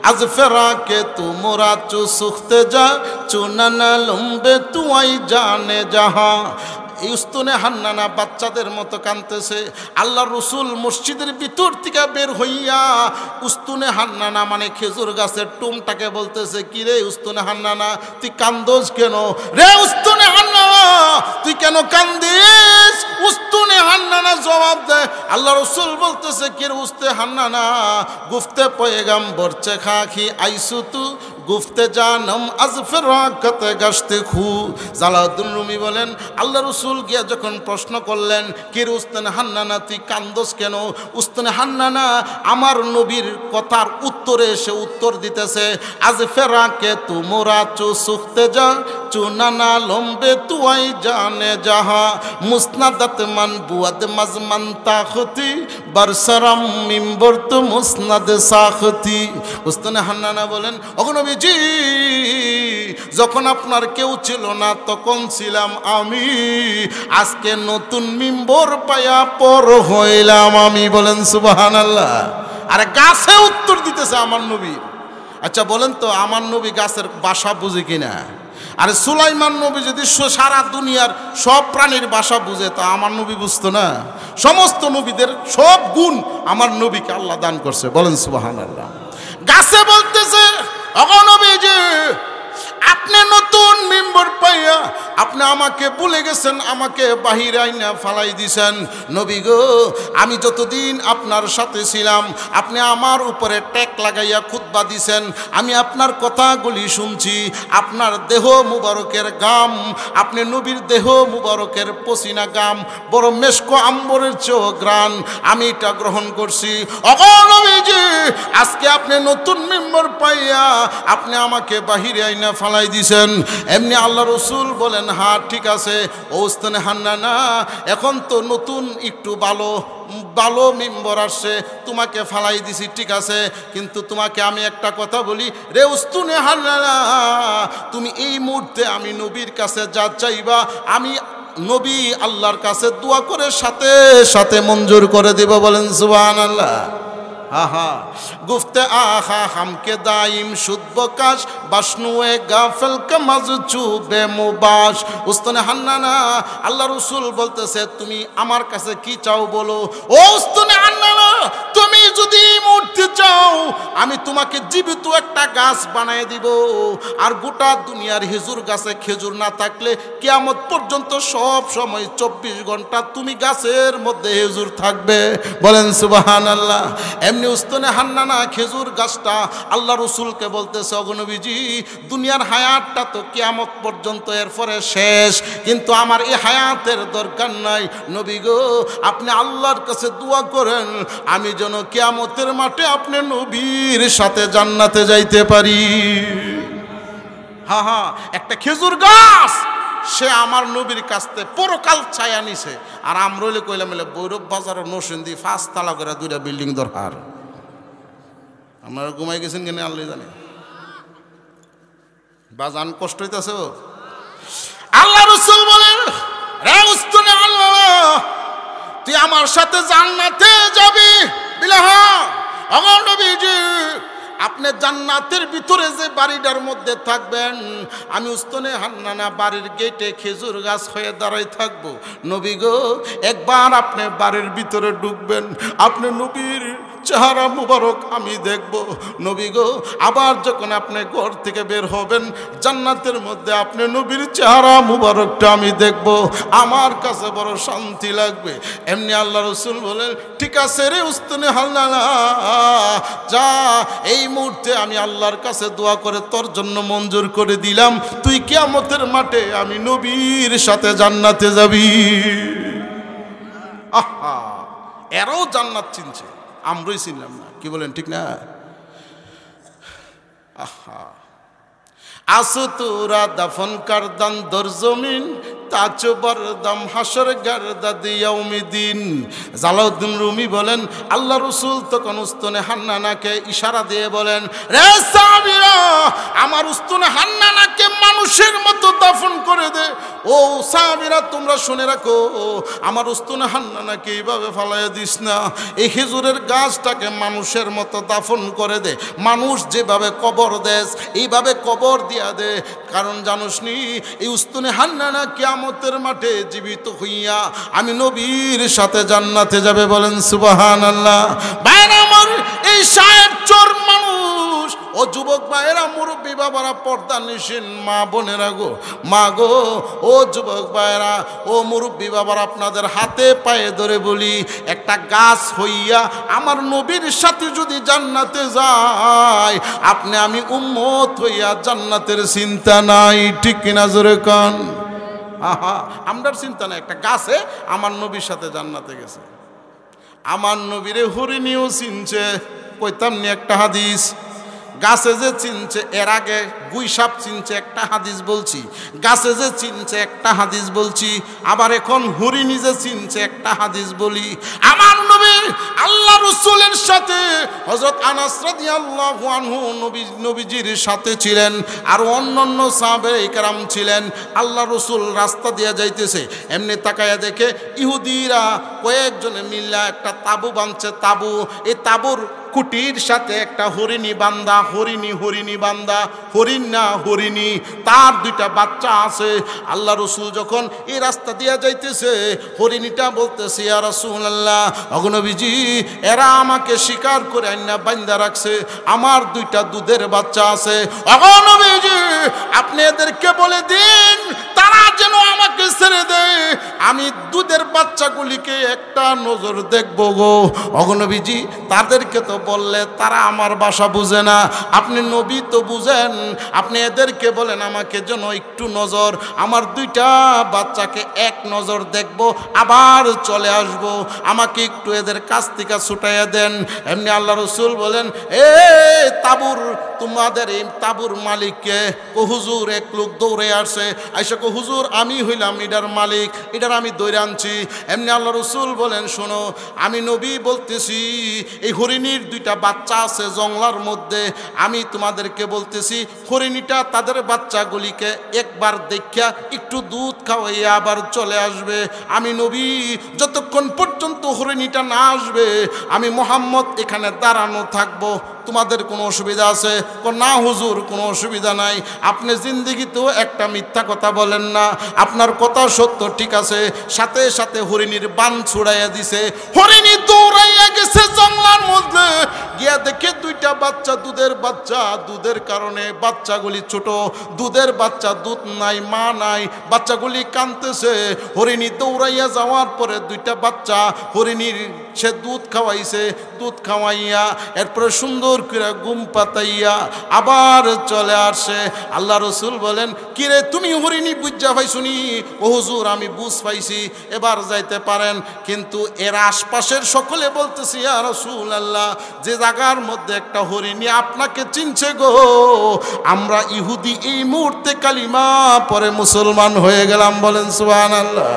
আজ ফেরাকে তুমরা চু সুখতে যা, চুনানা লম্বে তুয়াই জানে যাহা। এই উস্তুনে হান্নানা বাচ্চাদের মতো কাঁদতেছে। আল্লাহ রসুল মসজিদের ভিতর থেকে বের হইয়া উস্তুনে হান্নানা মানে খেজুর গাছের টুমটাকে বলতেছে, কি রে উস্তুনে হান্নানা, তুই কান্দোস কেন রে? উস্তুনে হান্নানা, তুই কেন কান্দিস? উস্তুনে হান্নানা জবাব দেয়, আল্লাহ রসুল বলতেছে, কি রে উস্তে হান্নানা, গুফতে পয়গাম্বর চেখা খি আইসু তু গুফতে জানম আজ ফেরাকতে গাছতে খু। জালাউদ্দিন রুমি বলেন আল্লাহ রসুল গিয়া যখন প্রশ্ন করলেন কে উস্তানে হান্নানা তুই কান্দোস কেন? উস্তানে হান্নানা আমার নবীর কথার উত্তরে সে উত্তর দিতেছে আজ ফেরাকে তু মোরা চু সুখতে যা চু নানা লম্বে তুয়াই জানে যাহা মুসনাদাত মান বুয়াদ মাজমান তাখতি বরসরম মিম্বর তু মুসনাদ সাখতি। উস্তানে হান্নানা বলেন ওগো নবীজি যখন আপনার কেউ ছিল না তখন ছিলাম আমি, আজকে নতুন মিম্বর পায়া পর হইলাম আমি। বলেন সুবহানাল্লাহ। আরে গাছে উত্তর দিতেছে আমার নবী। আচ্ছা বলেন তো আমার নবী গাছের ভাষা বুঝে কিনা? আরে সুলাইমান নবী যদি সারা দুনিয়ার সব প্রাণীর ভাষা বুঝে তা আমার নবী বুঝতো না? সমস্ত নবীদের সব গুণ আমার নবীকে আল্লাহ দান করছে। বলেন সুবহানাল্লাহ। গাছে বলতেছে ওগো নবীজি আপনি নতুন মিম্বর পাইয়া আপনি আমাকে ভুলে গেছেন, আমাকে বাহির আইনা ফালাই দিছেন। নবী গো আমি যতদিন আপনার সাথে ছিলাম আপনি আমার উপরে ট্যাক লাগাইয়া খুতবা দিছেন, আমি আপনার কথাগুলি শুনছি। আপনার দেহ মুবারকের গাম, আপনি নবীর দেহ মুবারকের পসিনা গাম বড় মেশকো আম্বরের চেয়েও গ্রান, আমি এটা গ্রহণ করছি। ওগো নবীজি আজকে আপনি নতুন মিম্বর পাইয়া আপনি আমাকে বাহিরে আইনা ফালাই দিছেন। এমনি আল্লাহ রসুল বলেন হ্যাঁ ঠিক আছে ও উস্তানে হান্নানা এখন তো নতুন একটু ভালো মিম্বর আসছে, তোমাকে ফালাই দিছি ঠিক আছে, কিন্তু তোমাকে আমি একটা কথা বলি রে উস্তানে হান্নানা তুমি এই মুহূর্তে আমি নবীর কাছে যা চাইবা আমি নবী আল্লাহর কাছে দোয়া করে সাথে সাথে মঞ্জুর করে দিব। বলেন সুবহানাল্লাহ। আহা গুফতে আহা হামকে দাইম শুদ্ধ কাশ বাসনুয়ে গাফেল কামাজ চুবে মুবাস। উস্তানে হান্নানা আল্লাহ রসুল বলতেছে তুমি আমার কাছে কি চাও বলো। ও উস্তানে হান্নানা তুমি যদি মরতে চাও আমি তোমাকে জীবিত একটা গাছ বানায় দিব, আর গোটা দুনিয়ার খেজুর গাছে খেজুর না থাকলে কিয়ামত পর্যন্ত সব সময় 24 ঘন্টা তুমি গাছের মধ্যে খেজুর থাকবে। বলেন সুবহানাল্লাহ। এমনি উস্তানে হান্নানা খেজুর গাছটা আল্লাহ রসুলকে বলতেছে ওগো নবীজি দুনিয়ার হায়াতটা তো কিয়ামত পর্যন্ত এরপরে শেষ, কিন্তু আমার এই হায়াতের দরকার নাই। নবী গো আপনি আল্লাহর কাছে দোয়া করেন আমি যেন কিয়ামতের মাঠে আপনি নবীর সাথে জান্নাতে যাইতে পারি। হ্যাঁ হ্যাঁ একটা খেজুর গাছ সে আমার নবীর কাছ থেকে পরকাল ছায়া নিছে, আর আমরইলে কইলাম মিলে বৈরব বাজার নরসিংদী 5 তালা করে 2টা বিল্ডিং দরকার। আপনারা ঘুমাই গেছেন কেন আল্লাহ জানে। বাজান কষ্ট হইতেছে। আল্লাহ রাসূল বলেন রে উস্তানে আল্লাহ তুই আমার সাথে জান্নাতে যাবি। বিলাহ ওগো নবীজি আপনি জান্নাতের ভিতরে যে বাড়িটার মধ্যে থাকবেন আমি উস্তানে হান্নানা বাড়ির গেটে খেজুর গাছ হয়ে দাঁড়াই থাকবো। নবী গো একবার আপনি বাড়ির ভিতরে ঢুকবেন আপনি নবীর চেহারা মুবারক আমি দেখব। নবী গো আবার যখন আপনি ঘর থেকে বের হবেন জান্নাতের মধ্যে আপনি নবীর চেহারা মুবারকটা আমি দেখব, আমার কাছে বড় শান্তি লাগবে। এমনি আল্লাহ রসুল বলেন ঠিক আছে রে উস্তানে হান্নানা যা এই মুহূর্তে আমি আল্লাহর কাছে দোয়া করে তোর জন্য মঞ্জুর করে দিলাম, তুই কিয়ামতের মাঠে আমি নবীর সাথে জান্নাতে যাবি। আহা এরাও জান্নাত চিনছে আমরাই চিনলাম না, কি বলেন ঠিক না? আহা আসু তোরা দাফন কারদান দর জমিন তাচ বরদম হাসর গারদা দিয়াউমিদিন। জালাউদ্দিন রুমি বলেন আল্লাহ রসুল তখন উস্তানে হান্নানাকে ইশারা দিয়ে বলেন রে সাহাবীরা আমার উস্তানে হান্নানাকে মানুষের মতো দাফন করে দে। ও সাহাবীরা তোমরা শুনে রাখো আমার উস্তানে হান্নানাকে এইভাবে ফালাইয়া দিস না, এই খেজুরের গাছটাকে মানুষের মতো দাফন করে দে, মানুষ যেভাবে কবর দেস এইভাবে কবর দিয়া দে। কারণ জানোস নি এই উস্তানে হান্নানা কিয়ামতের মাঠে জীবিত হইয়া আমি নবীর সাথে জান্নাতে যাবে। বলেন সুবহানাল্লাহ। বাইরে আমার এই 60 চোর মানুষ ও যুবক ভাইয়েরা, মুরব্বী বাবারা, পর্দা নিশিন মা বোনেরা গো, মা গো, ও যুবক ভাইয়েরা, ও মুরব্বী বাবারা, আপনাদের হাতে পায়ে ধরে বলি, একটা গাছ হইয়া আমার নবীর সাথে যদি জান্নাতে যায়, আপনি আমি উম্মত হইয়া জান্নাতের চিন্তা নাই, ঠিক কিনা জোরে কন? আহা, আমরার চিন্তা নাই, একটা গাছে আমার নবীর সাথে জান্নাতে গেছে। আমার নবীরে হরিণীও চিনছে, কইতাম নি একটা হাদিস, গাছে যে চিনছে, এর আগে গুইসাপ চিনছে একটা হাদিস বলছি, গাছে যে চিনছে একটা হাদিস বলছি, আবার এখন হরিণী যে চিনছে একটা হাদিস বলি। আমার নবী আল্লাহ রাসূলের সাথে হযরত আনাস রাদিয়াল্লাহু আনহু নবীজির সাথে ছিলেন, আর অন্যান্য সাহাবায়ে কেরাম ছিলেন। আল্লাহ রাসূল রাস্তা দিয়ে যাইতেছে, এমনি তাকায়া দেখে ইহুদিরা কয়েকজনে মিল্লা একটা তাবু বাঁধছে, তাবু, এই তাবুর কুটির সাথে একটা হরিণী বান্দা, হরিণী বান্দা, হরিণ না হরিণী, তার দুইটা বাচ্চা আছে। আল্লাহ রসুল যখন এই রাস্তা দিয়া যাইতেছে, হরিণীটা বলতেছে, ইয়া রাসূলুল্লাহ, ওগো নবীজি, এরা আমাকে শিকার করে আইনা বান্দা রাখছে, আমার দুইটা দুধের বাচ্চা আছে, ওগো নবীজি, আপনি এদেরকে বলে দিন তারা যেন আমাকে ছেড়ে দেয়, আমি দুধের বাচ্চাগুলিকে একটা নজর দেখবো গো। ওগো নবীজি, তাদেরকে তো বললে তারা আমার ভাষা বুঝে না, আপনি নবী তো বুঝেন, আপনি এদেরকে বলেন আমাকে যেন একটু নজর, আমার দুইটা বাচ্চাকে এক নজর দেখব, আবার চলে আসব, আমাকে একটু এদের কাছ থেকে ছুটাইয়া দেন। এমনি আল্লাহ রসুল বলেন, এ তাবুর, তোমাদের এই তাবুর মালিককে? ও হুজুর, এক লোক দৌড়ে আসছে, আইসা কো হুজুর, আমি হইলাম এটার মালিক, এটার আমি দৌড়ে আনছি। এমনি আল্লাহ রসুল বলেন, শোনো, আমি নবী বলতেছি, এই হরিণীর দুইটা বাচ্চা আছে জঙ্গলার মধ্যে, আমি তোমাদেরকে বলতেছি, হরিণীটা তাদের বাচ্চাগুলিকে একবার দেখিয়া একটু দুধ খাওয়াইয়া আবার চলে আসবে। আমি নবী যতক্ষণ পর্যন্ত হরিণীটা না আসবে, আমি মুহাম্মদ এখানে দাঁড়ানো থাকবো, তোমাদের কোনো অসুবিধা আছে? না হুজুর, কোনো অসুবিধা নাই, আপনি জিন্দেগিতেও একটা মিথ্যা কথা বলেন না, আপনার কথা সত্য, ঠিক আছে। সাথে সাথে হরিণীর বান ছুড়াইয়া দিছে, হরিণী দৌড়াইয়া গেছে জঙ্গলার মধ্যে, গিয়া দেখে দুইটা বাচ্চা, দুধের বাচ্চা, দুধের কারণে বাচ্চাগুলি ছোট, দুধের বাচ্চা, দুধ নাই, মা নাই, বাচ্চাগুলি কাঁদতেছে। হরিণী দৌড়াইয়া যাওয়ার পরে দুইটা বাচ্চা হরিণীর সে দুধ খাওয়াইছে, দুধ খাওয়াইয়া এরপরে সুন্দর করে ঘুম পাতাইয়া আবার চলে আসে। আল্লাহ রসুল বলেন, কিরে তুমি হরিণী বুঝা পাইছুনি? ও হুজুর, আমি বুঝ পাইছি, এবার যাইতে পারেন। কিন্তু এর আশপাশের সকলে বলতেছি, ইয়া রাসূলুল্লাহ, যে জায়গার মধ্যে একটা হরিণী আপনাকে চিনছে গো, আমরা ইহুদি এই মুহূর্তে কালিমা পরে মুসলমান হয়ে গেলাম, বলেন সুবহানাল্লাহ।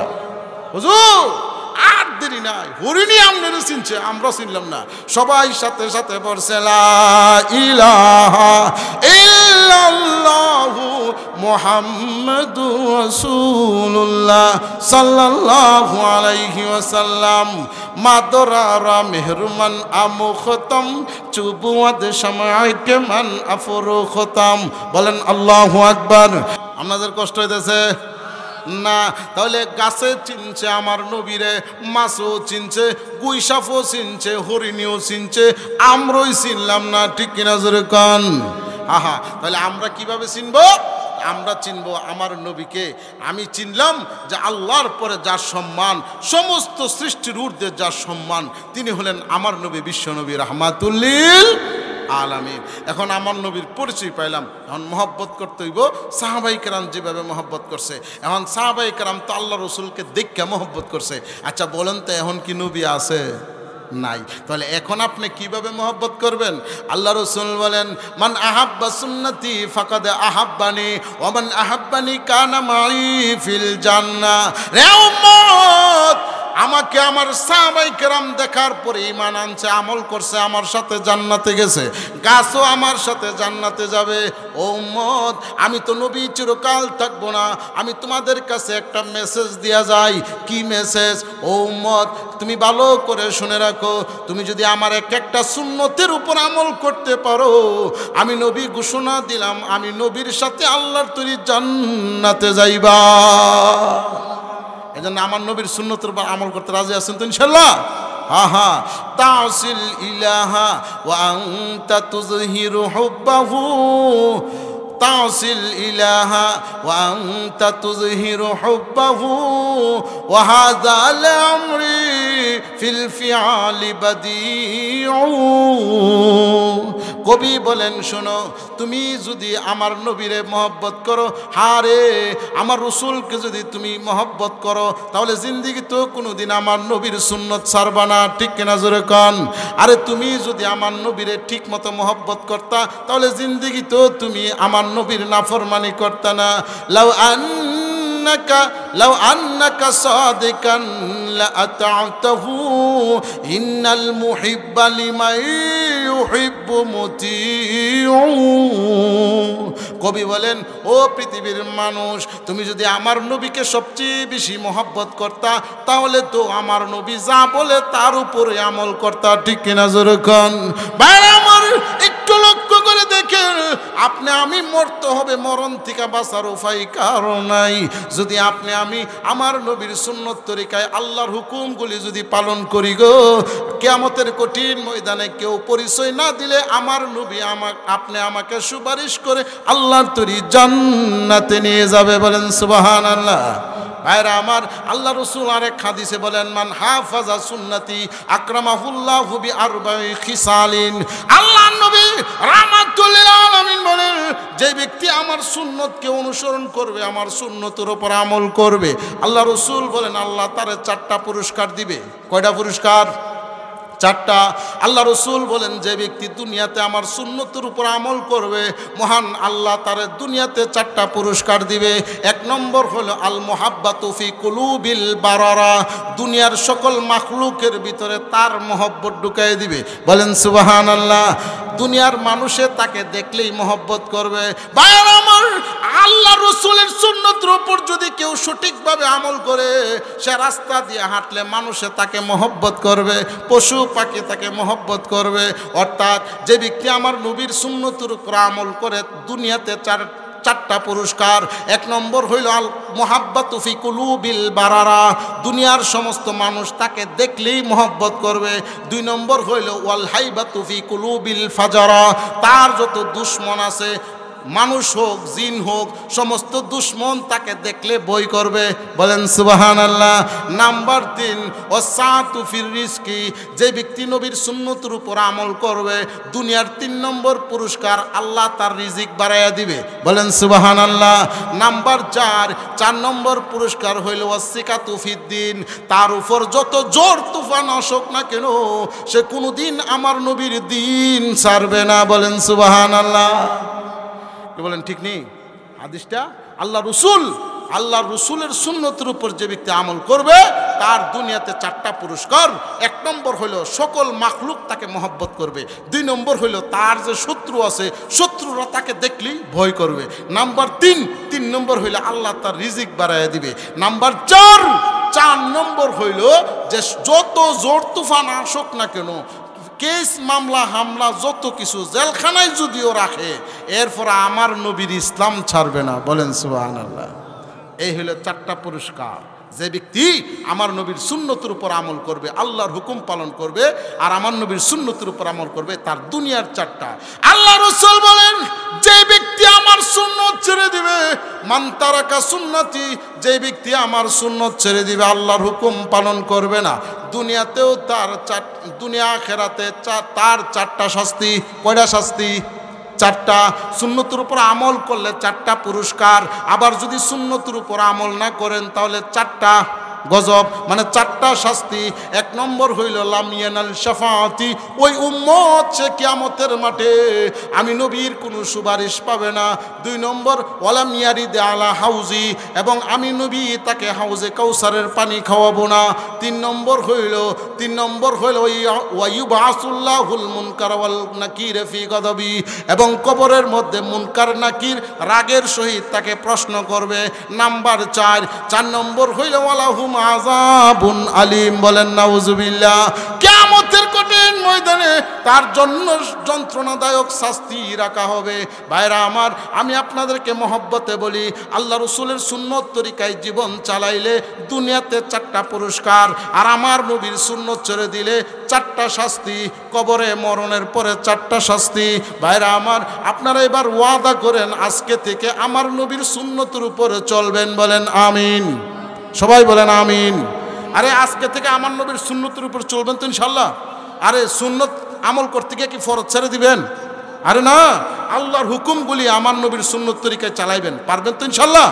হুজুর, আর দেরি নাই, হরিণী আপনারা চিনছে, আমরা চিনলাম না। সবাই সাথে সাথে বলছে, লা ইলাহা ইল্লাল্লাহু মুহাম্মাদুর রাসূলুল্লাহ সাল্লাল্লাহু আলাইহি ওয়াসাল্লাম। মাদরারা মেহরুমান আমুখতম চুবুয়াদ শামাইকে মান আফরুখতম। বলেন আল্লাহু আকবার। আপনাদের কষ্ট হইতেছে না? তাহলে গাছে চিনছে আমার নবীরে, মাছও চিনছে, গুইসাফও চিনছে, হরিণীও চিনছে, আমরাই চিনলাম না, ঠিক কিনা জোরে কন? আহা, তাহলে আমরা কিভাবে চিনবো? আমরা চিনবো আমার নবীকে। আমি চিনলাম যে আল্লাহর পরে যার সম্মান, সমস্ত সৃষ্টির ঊর্ধ্বে যার সম্মান, তিনি হলেন আমার নবী, বিশ্ব নবী, রাহমাতুল লিল আলামিন। এখন আমার নবীর পরিচয় পাইলাম, এখন মহব্বত করতে হইব সাহাবাই কেরাম যেভাবে মহব্বত করছে। এখন সাহাবাই কেরাম তো আল্লাহ রসুলকে দেখে মহব্বত করছে। আচ্ছা বলেন তো, এখন কি নবী আছে? নাই। তাহলে এখন আপনি কিভাবে মহব্বত করবেন? আল্লাহ রসুল বলেন, মান আহাব্বা সুন্নতি ফাকাদ আহাব্বানি ওয়া মান আহাব্বানি কানা মাই ফিল জান্নাহ। রে উম্মত, আমাকে আমার সাহাবায়ে কেরাম দেখার পরে ঈমান আনছে, আমল করছে, আমার সাথে জান্নাতে গেছে, গাছও আমার সাথে জান্নাতে যাবে। ও উম্মত, আমি তো নবী চিরকাল থাকবো না, আমি তোমাদের কাছে একটা মেসেজ দিয়া যাই। কি মেসেজ? ও উম্মত, তুমি ভালো করে শুনে রাখো, তুমি যদি আমার একটা সুন্নতের উপর আমল করতে পারো, আমি নবী ঘোষণা দিলাম, আমি নবীর সাথে আল্লাহর তৈরি জান্নাতে যাইবা। এই জন্য আমার নবীর সুন্নতের উপর আমল করতে রাজি আছেন তো ইনশাল্লাহ? আহা তাসিল ইলাহা ওয়া আনতা তুযহিরু হুব্বাহু তাসিল ইলাহা ওয়া আনতা তুযহিরু হুব্বাহু ওয়া হাযা আমরি ফিল ফিআলি বাদিউ। কবি বলেন শোনো, তুমি যদি আমার নবীরে মহব্বত করো, হারে আমার রসুলকে যদি তুমি মহব্বত করো, তাহলে জিন্দিগি তো কোনোদিন আমার নবীর সুন্নত ছাড়বা না, ঠিক কিনা জোরে কন। আরে তুমি যদি আমার নবীরে ঠিক মতো মহব্বত করতা, তাহলে জিন্দিগি তো তুমি আমার নবীর নাফরমানি করতা না। লাউ আন্নাকা সাদিকান লা আতা'তাহু ইন্নাল মুহিব্বা লিমান ইউহিব্বু মুতিউ। কবি বলেন, ও পৃথিবীর মানুষ, তুমি যদি আমার নবীকে সবচেয়ে বেশি মহব্বত করতা, তাহলে তো আমার নবী যা বলে তার উপরে আমল করতা, ঠিক কিনা জোরে কোন। ভাইরা আমার, একটু লক্ষ্য করে দেখেন, আপনি আমি মরতে হবে, মরণ থেকে বাঁচার উপায় কারো নাই। যদি আপনি আমি আমার নবীর সুন্নত তরিকায় আল্লাহর হুকুমগুলি যদি পালন করি গো, কিয়ামতের কঠিন ময়দানে কেউ পরিচয় না দিলে আমার নবী আপনি আমাকে সুপারিশ করে আল্লাহর তরি জান্নাতে নিয়ে যাবে। বলেন সুবহানাল্লাহ। ভাইরা আমার, আল্লাহ রসুল আরেক হাদিসে বলেন, মান হাফাজা সুন্নতি আকরামাহুল্লাহু বিআরবাঈ খিসালিন। আল্লাহ নবী রাহমাতুল লিল আলামিন বলেন, যে ব্যক্তি আমার সুন্নতকে অনুসরণ করবে, আমার সুন্নতের উপর আমল করবে, আল্লাহ রসুল বলেন আল্লাহ তারে 4টা পুরস্কার দিবে। কয়টা পুরস্কার? 4টা। আল্লাহ রসুল বলেন, যে ব্যক্তি দুনিয়াতে আমার সুন্নতের উপর আমল করবে, মহান আল্লাহ তার দুনিয়াতে 4টা পুরস্কার দিবে। 1 নম্বর হলো আল মুহাব্বাতু ফি কুলুবিল বারারা, দুনিয়ার সকল মাখলুকের ভিতরে তার মহব্বত ঢুকাই দিবে। বলেন সুবহানাল্লাহ। দুনিয়ার মানুষে তাকে দেখলেই মহব্বত করবে। ভাইরা আমার, আল্লাহ রসুলের সুন্নতের উপর যদি কেউ সঠিকভাবে আমল করে, সে রাস্তা দিয়ে হাঁটলে মানুষে তাকে মহব্বত করবে, পশু পাখি তাকে মহব্বত করবে। অর্থাৎ যে ব্যক্তি আমার নবীর সুন্নতের উপর আমল করে, দুনিয়াতে 4টা পুরস্কার। 1 নম্বর হইল আল মুহাব্বাতু ফি কুলুবিল বারারা, দুনিয়ার সমস্ত মানুষ তাকে দেখলেই মহব্বত করবে। 2 নম্বর হইল ওয়াল হাইবাতু ফি কুলুবিল ফাজারা, তার যত দুশমন আছে, মানুষ হোক জিন হোক, সমস্ত দুশ্মন তাকে দেখলে ভয় করবে। বলেন সুবহানাল্লাহ। নাম্বার 3 ওয়াসাতু ফির রিজকি, যে ব্যক্তি নবীর সুন্নতের উপর আমল করবে, দুনিয়ার 3 নম্বর পুরস্কার, আল্লাহ তার রিজিক বাড়াইয়া দিবে। বলেন সুবহানাল্লাহ। নাম্বার 4 নম্বর পুরস্কার হইল ওয়াসিকাতু ফিদ্দিন, তার উপর যত জোর তুফান আসুক না কেন, সে কোনোদিন আমার নবীর দিন ছাড়বে না। বলেন সুবহানাল্লাহ। বলেন ঠিক নেই হাদিসটা? আল্লাহ রসুলের সুন্নতের উপর যে ব্যক্তি আমল করবে, তার দুনিয়াতে 4টা পুরস্কার। 1 নম্বর হইল সকল মাখলুক তাকে মহব্বত করবে। 2 নম্বর হইল তার যে শত্রু আছে, শত্রুরা তাকে দেখলেই ভয় করবে। নাম্বার 3 নম্বর হইল আল্লাহ তার রিজিক বাড়াইয়া দিবে। নাম্বার 4 নম্বর হইল যে যত জোর তুফান আসুক না কেন, কেস মামলা হামলা যত কিছু, জেলখানায় যদিও রাখে, এরপর আমার নবীর ইসলাম ছাড়বে না। বলেন সুবহানাল্লাহ। এই হলো 4টা পুরস্কার। যে ব্যক্তি আমার নবীর সুন্নতের উপর আমল করবে, আল্লাহর হুকুম পালন করবে, আর আমার নবীর সুন্নতের উপর আমল করবে, তার দুনিয়ার 4টা। আল্লাহ রাসূল বলেন, যে ব্যক্তি আমার সুন্নত ছেড়ে দিবে, মান তারাকা সুন্নতি, যে ব্যক্তি আমার সুন্নত ছেড়ে দিবে, আল্লাহর হুকুম পালন করবে না, দুনিয়াতেও তার দুনিয়া আখিরাতে তার 4টা শাস্তি। কয়টা শাস্তি? 4টা। সুন্নতের উপর আমল করলে 4টা পুরস্কার, আবার যদি সুন্নতের উপর আমল না করেন তাহলে 4টা গজব, মানে 4টা শাস্তি। 1 নম্বর হইল লাম ইয়ানাল শাফাআতি, ওই উম্মত সে কিয়ামতের মাঠে আমি নবীর কোনো সুপারিশ পাবে না। 2 নম্বর ওয়ালাম ইয়ারিদ আলা হাউজি, এবং আমি নবী তাকে হাউজে কাউসারের পানি খাওয়াবো না। 3 নম্বর হইল ওয়ায়ুবাসুল্লাহুল মুনকার ওয়াল নাকির ফি গদাবি, এবং কবরের মধ্যে মুনকার নাকির রাগের সহিত তাকে প্রশ্ন করবে। নাম্বার 4 নম্বর হইল ওয়ালাহুম আযাবুন আলিম। বলেন নাউজুবিল্লাহ। কিয়ামতের কঠিন ময়দানে তার জন্য যন্ত্রণাদায়ক শাস্তি রাখা হবে। ভাইরা আমার, আমি আপনাদেরকে মহব্বতে বলি, আল্লাহ রসুলের সুন্নত তরিকায় জীবন চালাইলে দুনিয়াতে 4টা পুরস্কার, আর আমার নবীর সুন্নত ছেড়ে দিলে 4টা শাস্তি, কবরে মরণের পরে 4টা শাস্তি। ভাইরা আমার, আপনারা এবার ওয়াদা করেন আজকে থেকে আমার নবীর সুন্নতের উপরে চলবেন, বলেন আমিন। সবাই বলেন আমিন। আরে আজকে থেকে আমার নবীর সুন্নতের উপর চলবেন তো ইনশাল্লাহ? আরে সুন্নত আমল করতে গিয়ে কি ফরজ ছেড়ে দিবেন? আরে না, আল্লাহর হুকুমগুলি আমার নবীর সুন্নত তরিকায় চালাইবেন, পারবেন তো ইনশাল্লাহ?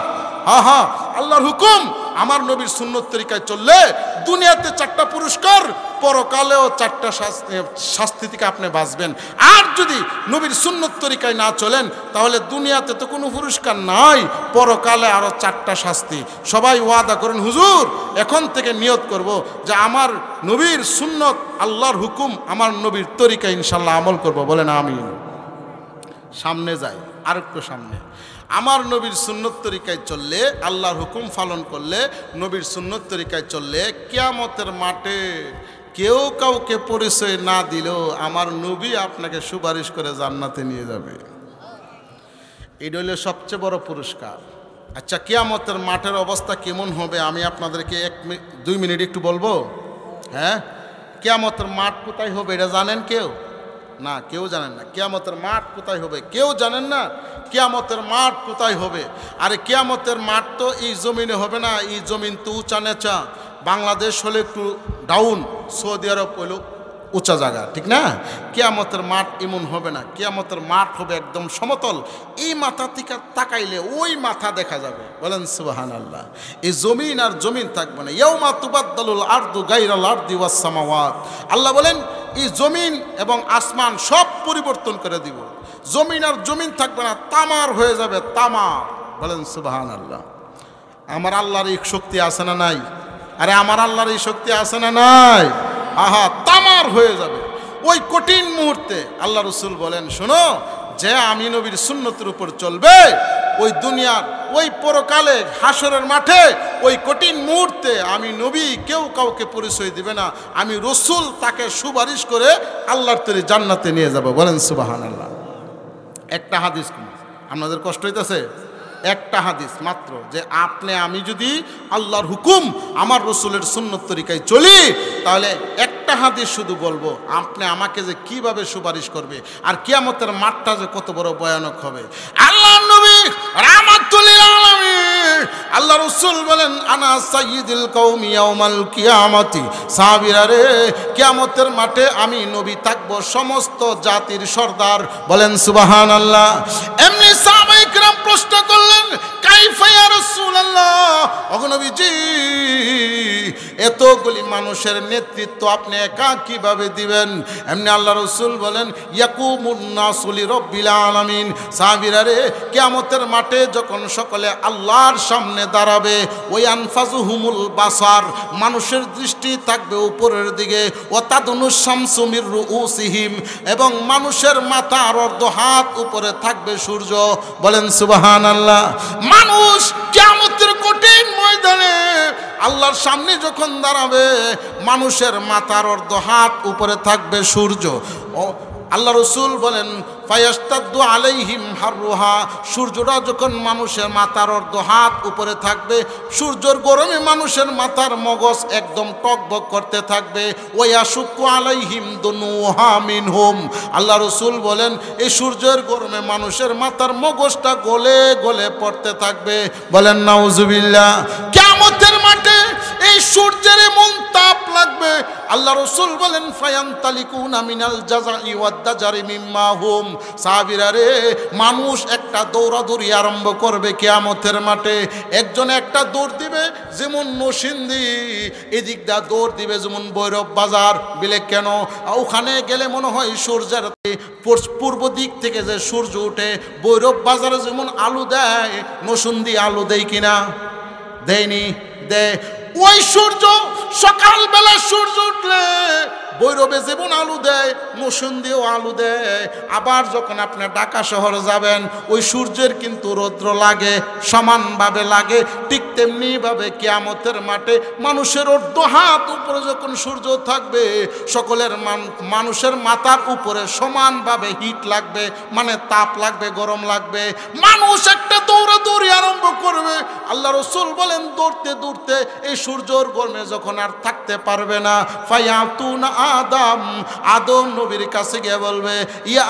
হ্যাঁ হ্যাঁ, আল্লাহর হুকুম আমার নবীর সুন্নত তরিকায় চললে দুনিয়াতে 4টা পুরস্কার, পরকালেও 4টা শাস্তি থেকে আপনি বাঁচবেন। আর যদি নবীর সুন্নত তরিকায় না চলেন তাহলে দুনিয়াতে তো কোনো পুরস্কার নাই, পরকালে আরও 4টা শাস্তি। সবাই ওয়াদা করেন, হুজুর এখন থেকে নিয়ত করব যে আমার নবীর সুন্নত, আল্লাহর হুকুম, আমার নবীর তরিকায় ইনশাল্লাহ আমল করব, বলেন আমিন। সামনে যাই, আর একটু সামনে। আমার নবীর সুন্নত তরিকায় চললে, আল্লাহর হুকুম পালন করলে, নবীর সুন্নত তরিকায় চললে কিয়ামতের মাঠে কেউ কাউকে পরিচয় না দিলেও আমার নবী আপনাকে সুপারিশ করে জান্নাতে নিয়ে যাবে। এটা হলো সবচেয়ে বড় পুরস্কার। আচ্ছা, কিয়ামতের মাঠের অবস্থা কেমন হবে আমি আপনাদেরকে 2 মিনিট একটু বলবো। হ্যাঁ, কিয়ামতের মাঠ কোথায় হবে এটা জানেন কেউ? না, কেউ জানেন না। কিয়ামতের মাঠ কোথায় হবে কেউ জানেন না। কিয়ামতের মাঠ কোথায় হবে? আরে কিয়ামতের মাঠ তো এই জমিনে হবে না, এই জমিন তো উঁচা নেচা। বাংলাদেশ হলে একটু ডাউন, সৌদি আরব হলো উঁচা জায়গা, ঠিক না? কিয়ামতের মাঠ এমন হবে না, কিয়ামতের মাঠ হবে একদম সমতল। এই মাথা থেকে তাকাইলে ওই মাথা দেখা যাবে, বলেন সুবহানাল্লাহ। এই জমিন আর জমিন থাকবে না। ইয়াউমা তুবাদদালুল আরদু গায়রাল আরদি ওয়াস সামাওয়াত। আল্লাহ বলেন এই জমিন এবং আসমান সব পরিবর্তন করে দিব। জমিন আর জমিন থাকবে না, তামার হয়ে যাবে, তামার, বলেন সুবহানাল্লাহ। আমার আল্লাহর এই শক্তি আছে না নাই? আরে আমার আল্লাহর এই শক্তি আছে না নাই? আহা, তামার হয়ে যাবে ওই কঠিন মুহূর্তে। আল্লাহ রসুল বলেন, শোনো, যে আমি নবীর সুন্নতের উপর চলবে, ওই দুনিয়ার ওই পরকালে হাসরের মাঠে ওই কঠিন মুহূর্তে আমি নবী কেউ কাউকে পরিচয় দিবে না, আমি রসুল তাকে সুপারিশ করে আল্লাহর তৈরি জান্নাতে নিয়ে যাব, বলেন সুবহানাল্লাহ। একটা হাদিস, আপনাদের কষ্ট হইতেছে? একটা হাদিস মাত্র, যে আমি যদি আল্লাহর হুকুম আমার রসুলের সুন্নত তরিকায় চলি তাহলে একটা হাদিস শুধু বলবো, আপনি আমাকে যে কিভাবে সুপারিশ করবে, আর কিয়ামতের মাঠটা যে কত বড় ভয়ানক হবে। আল্লাহর নবী রাহমাতুল লিল আলামিন, আল্লাহ রসুল বলেন, আনা সাইয়্যিদুল কওমি ইয়াউমাল কিয়ামতি। সাহাবীরা রে, কিয়ামতের মাঠে আমি নবী থাকবো সমস্ত জাতির সর্দার, বলেন সুবহানাল্লাহ। এমনি সাহাবায়ে কিরাম প্রশ্ন করলেন, কাইফা ইয়া রাসূলুল্লাহ, ওগো নবীজি এতগুলি মানুষের নেতৃত্ব আপনি একা কিভাবে দিবেন? এমনি আল্লাহ রসুল বলেন, ইয়াকুমুন নাসু লিরাব্বিল আলামিন। সাহাবীরা রে, কিয়ামতের মাঠে যখন সকলে আল্লাহর সামনে দাঁড়াবে, ওই আনফাজুহুমুল বাসার, মানুষের দৃষ্টি থাকবে উপরের দিকে, ও তাদুনুস শামসু মির রুউসিহিম, এবং মানুষের মাথার অর্ধ হাত উপরে থাকবে সূর্য, বলেন সুবহানাল্লাহ। মানুষ কিয়ামতের কঠিন ময়দানে আল্লাহর সামনে যখন দাঁড়াবে, মানুষের মাথার অর্ধ হাত উপরে থাকবে সূর্য। ও আল্লাহ রসুল বলেন, ফায়াস্তাদ্দু আলাইহিম হাররুহা, সূর্যটা যখন মানুষের মাথার অর্ধ হাত উপরে থাকবে, সূর্যের গরমে মানুষের মাথার মগজ একদম টকবক করতে থাকবে। ওয়ায়াশুক্কু আলাইহিম দুনুহা মিনহুম, আল্লাহ রসুল বলেন এই সূর্যের গরমে মানুষের মাথার মগজটা গলে গলে পড়তে থাকবে, বলেন নাউজুবিল্লাহ। কিয়ামতের মাঠে এই সূর্যের এমন তাপ লাগবে, আল্লাহ রসুল বলেন, ফায়ানতালিকুনা মিনাল জাযাই ওয়াদ দাজারি মিম্মা হুম। সাহাবীরা রে, মানুষ একটা দৌড়াদৌড়ি আরম্ভ করবে কিয়ামতের মাঠে। একজন একটা দৌড় দিবে যেমন নরসিংদী, এদিক দা দৌড় দিবে যেমন ভৈরব বাজার। বিলে কেন? ওখানে গেলে মনে হয় সূর্যের পূর্ব দিক থেকে যে সূর্য উঠে, ভৈরব বাজারে যেমন আলু দেয়, নরসিংদী আলু দেয় কিনা? দেয়নি, দেয়। ওই সূর্য সকালবেলা সূর্য উঠলে ভৈরবে যেমন আলু দেয় মৌসুন্দিও আলু দেয়। আবার যখন আপনি ঢাকা শহর যাবেন ওই সূর্যের কিন্তু রৌদ্র লাগে, সমানভাবে লাগে। ঠিক তেমনিভাবে কিয়ামতের মাঠে মানুষের অর্ধ হাত উপরে যখন সূর্য থাকবে, সকলের মানুষের মাথার উপরে সমানভাবে হিট লাগবে, মানে তাপ লাগবে, গরম লাগবে। মানুষ একটা দৌড়াদৌড়ি আরম্ভ করবে। আল্লাহ রসুল বলেন দৌড়তে দৌড়তে এই সূর্যর গরমে যখন আর থাকতে পারবে না, ফায়াতুনা আদম, আদম নবীর কাছে গিয়ে বলবে, ইয়া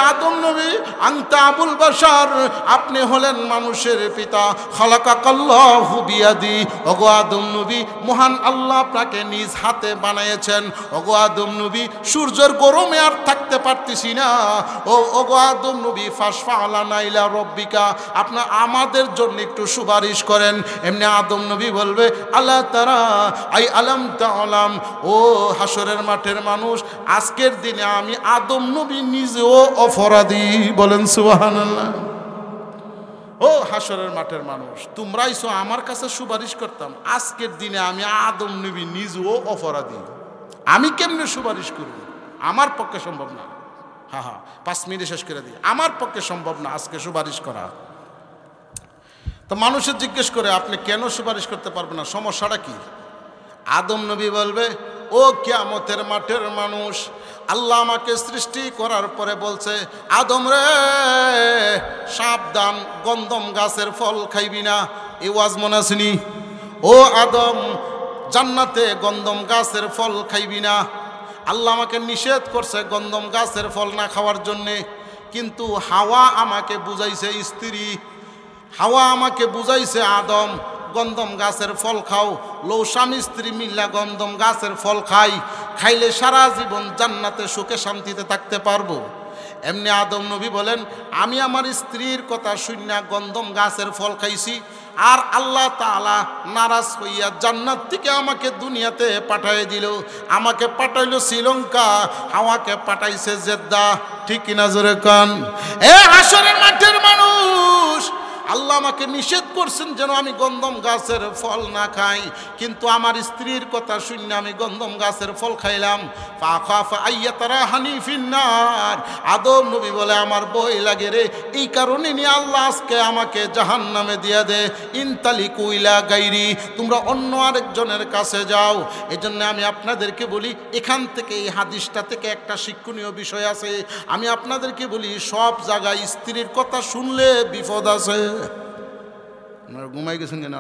আদম নবী আনতা আবুল বাশার, আপনি হলেন মানুষের পিতা, খালাকাকাল্লাহু বিয়াদি। ওগো আদম নবী, মহান আল্লাহ আপনাকে নিজ হাতে বানিয়েছেন। ওগো আদম নবী, সূর্যের গরমে আর থাকতে পারতেছি না। ওগো আদম নবী, ফাশফা আলানা ইলা রব্বিকা, আপনি আমাদের জন্য একটু সুপারিশ করেন। এমনি আদম নবী বলবে, আল্লাহ তারা আই আলাম তাআলাম, ও হাসরের মাঠের মানুষ, আজকের দিনে আমি আদম নবী নিজেও অপরাধী। বলেন সুবহানাল্লাহ। ও হাসরের মাঠের মানুষ, তোমরাই সো আমার কাছে সুপারিশ করতাম, আজকের দিনে আমি আদম নবী নিজেও অপরাধী। আমি কেমনে সুপারিশ করব? আমার পক্ষে সম্ভব না। 5 মিনিটে শেষ করে দিই। আমার পক্ষে সম্ভব না আজকে সুপারিশ করা। তো মানুষের জিজ্ঞেস করে, আপনি কেন সুপারিশ করতে পারবেন না, সমস্যাটা কি? আদম নবী বলবে, ও কিয়ামতের মাঠের মানুষ, আল্লাহ আমাকে সৃষ্টি করার পরে বলছে, আদম রে সাবধান, গন্ধম গাছের ফল খাইবি না। এই ওয়াজ মনে আসেনি? ও আদম, জান্নাতে গন্ধম গাছের ফল খাইবি না। আল্লাহ আমাকে নিষেধ করছে গন্ধম গাছের ফল না খাওয়ার জন্যে। কিন্তু হাওয়া আমাকে বুঝাইছে, স্ত্রী হাওয়া আমাকে বুঝাইছে, আদম গন্ধম গাছের ফল খাও। লৌ স্বামী স্ত্রী মিল্লা গন্ধম গাছের ফল খাইলে সারা জীবন জান্নাতে সুখে শান্তিতে থাকতে পারবো। এমনি আদম নবী বলেন, আমি আমার স্ত্রীর কথা শুনিয়া গন্ধম গাছের ফল খাইছি, আর আল্লাহ তাআলা নারাজ হইয়া জান্নাত থেকে আমাকে দুনিয়াতে পাঠাই দিল। আমাকে পাঠাইলো শ্রীলঙ্কা, হাওয়াকে পাঠাইছে জেদ্দা। ঠিক কিনা জোরে কান? এ হাসরের মাঠের মানুষ, আল্লাহ আমাকে নিষেধ করছেন যেন আমি গন্ধম গাছের ফল না খাই, কিন্তু আমার স্ত্রীর কথা শুনে আমি গন্ধম গাছের ফল খাইলাম। আদম নবী বলে, আমার বই লাগে রে, এই কারণে নিয়ে আল্লাহ আজকে আমাকে জাহান্নামে দিয়া দে। ইনতালি কুইলা গাইরি, তোমরা অন্য আরেকজনের কাছে যাও। এই জন্য আমি আপনাদেরকে বলি, এখান থেকে এই হাদিসটা থেকে একটা শিক্ষণীয় বিষয় আছে। আমি আপনাদেরকে বলি, সব জায়গায় স্ত্রীর কথা শুনলে বিপদ আছে। আপনারা ঘুমাই গেছেন কেন?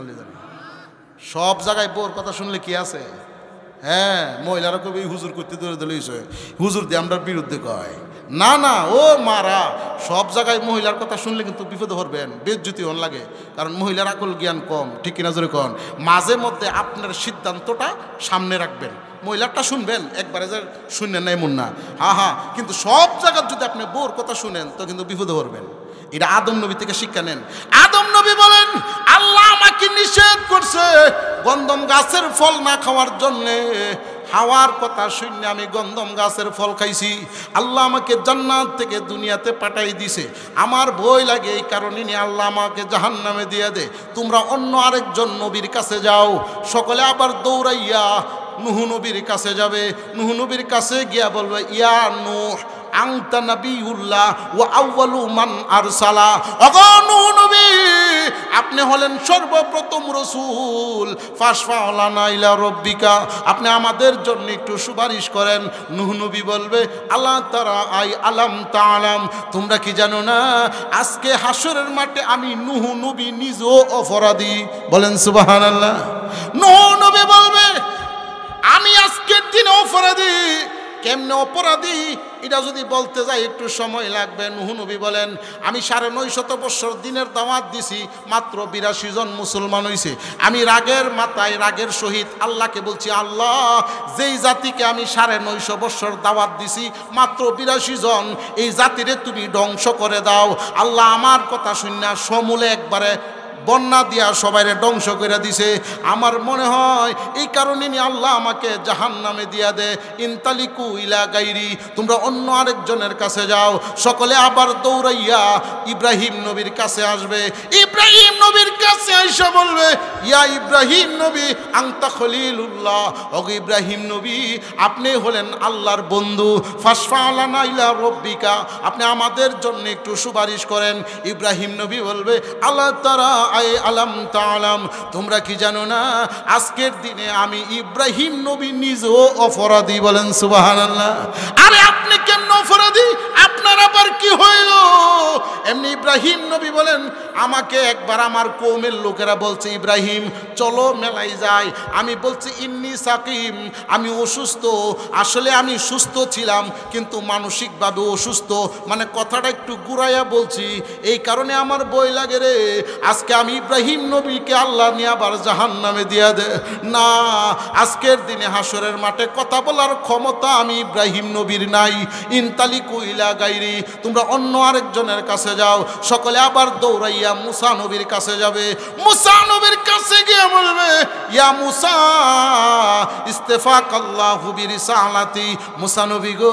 সব জায়গায় বউর কথা শুনলে কি আছে? হ্যাঁ, মহিলারা কবি হুজুর করতে ধরে দিলেছে, হুজুর দিয়ে আমরা বিরুদ্ধে কয় না না। ও মারা, সব জায়গায় মহিলার কথা শুনলে কিন্তু বিপদে পড়বেন, বেজ্জতি হন লাগে, কারণ মহিলার আকল জ্ঞান কম। ঠিক কিনা জোরে কন? মাঝে মধ্যে আপনার সিদ্ধান্তটা সামনে রাখবেন, মহিলারটা শুনবেন, একবারে যে শুনলেন না এমন না। কিন্তু সব জায়গায় যদি আপনি বউর কথা শুনেন তো কিন্তু বিপদে পড়বেন। এটা আদম নবী থেকে শিক্ষা নেন। আদম নবী বলেন, আল্লাহ আমাকে নিষেধ করছে গন্ধম গাছের ফল না খাওয়ার জন্যে। হাওয়ার কথা শুনে আমি গন্ধম গাছের ফল খাইছি। আল্লাহ আমাকে জান্নাত থেকে দুনিয়াতে পাঠাই দিছে। আমার ভয় লাগে, এই কারণে নিয়ে আল্লাহ আমাকে জাহান্নামে দিয়ে দে। তোমরা অন্য আরেকজন নবীর কাছে যাও। সকলে আবার দৌড়াইয়া নূহ নবীর কাছে যাবে। নূহ নবীর কাছে গিয়া বলবে, ইয়া নূহ আনতা নাবিয়ুল্লাহ ওয়া আউয়ালু মান আরসালা। ওগো নূহ নবী, আপনি হলেন সর্বপ্রথম রাসূল। ফাশফা লানা ইলা রব্বিকা, আপনি আমাদের জন্য একটু সুপারিশ করেন। নূহ নবী বলবে, আল্লাহ তারা আই আলাম তাআলাম, তোমরা কি জানো না আজকে হাসরের মাঠে আমি নূহ নবী নিজেও অপরাধী। বলেন সুবহানাল্লাহ। নূহ নবী বলবে, আমি আজকের দিনে অপরাধী। কেমনে অপরাধী এটা যদি বলতে যাই একটু সময় লাগবে। নূহ নবী বলেন, আমি 950 বছর দিনের দাওয়াত দিছি, মাত্র 82 জন মুসলমান হইছে। আমি রাগের মাথায় রাগের সহিত আল্লাহকে বলছি, আল্লাহ যেই জাতিকে আমি 950 বছর দাওয়াত দিছি মাত্র 82 জন, এই জাতিরে তুমি ধ্বংস করে দাও। আল্লাহ আমার কথা শুনে সমূলে একবারে বন্যা দিয়া সবাইরে ধ্বংস করে দিছে। আমার মনে হয় এই কারণে নিয়ে আল্লাহ আমাকে জাহান্নামে দিয়া দে। ইনতালিকু ইলা গাইরি, তোমরা অন্য আরেকজনের কাছে যাও। সকলে আবার দৌড়াইয়া ইব্রাহিম নবীর কাছে আসবে। ইব্রাহিম নবীর কাছে আইসা বলবে, ইয়া ইব্রাহিম নবী আনতা খলিলুল্লাহ, ওগো ইব্রাহিম নবী আপনি হলেন আল্লাহর বন্ধু। ফাশফা লানা ইলা রব্বিকা, আপনি আমাদের জন্য একটু সুপারিশ করেন। ইব্রাহিম নবী বলবে, আল্লাহ তারা আই আলাম তাআলাম, তোমরা কি জানো না আজকের দিনে আমি ইব্রাহিম নবী নিজেও অপরাধী। বলেন সুবহানাল্লাহ। আরে আপনি কেমন অপরাধী? আপনার আবার কি হইল? এমনি ইব্রাহিম নবী বলেন, আমাকে একবার আমার কওমের লোকেরা বলছে, ইব্রাহিম চলো মেলায় যাই। আমি বলছি ইন্নি সাকিম, আমি অসুস্থ। আসলে আমি সুস্থ ছিলাম কিন্তু মানসিকভাবে অসুস্থ, মানে কথাটা একটু ঘুরাইয়া বলছি, এই কারণে আমার ভয় লাগে রে। আজকে আমি ইব্রাহিম নবীকে আল্লাহ নিয়ে আবার জাহান্নামে দিয়া দে না। আজকের দিনে হাসরের মাঠে কথা বলার ক্ষমতা আমি ইব্রাহিম নবীর নাই। ইনতালিকু ইলা গাইরি, তোমরা অন্য আরেকজনের কাছে যাও। সকলে আবার দৌড়াইয়া মুসা নবীর কাছে যাবে। মুসা নবীর কাছে গিয়ে বলবে, ইয়া মুসা ইস্তেফাকাল্লাহু বিরিসালাতি, মুসা নবী গো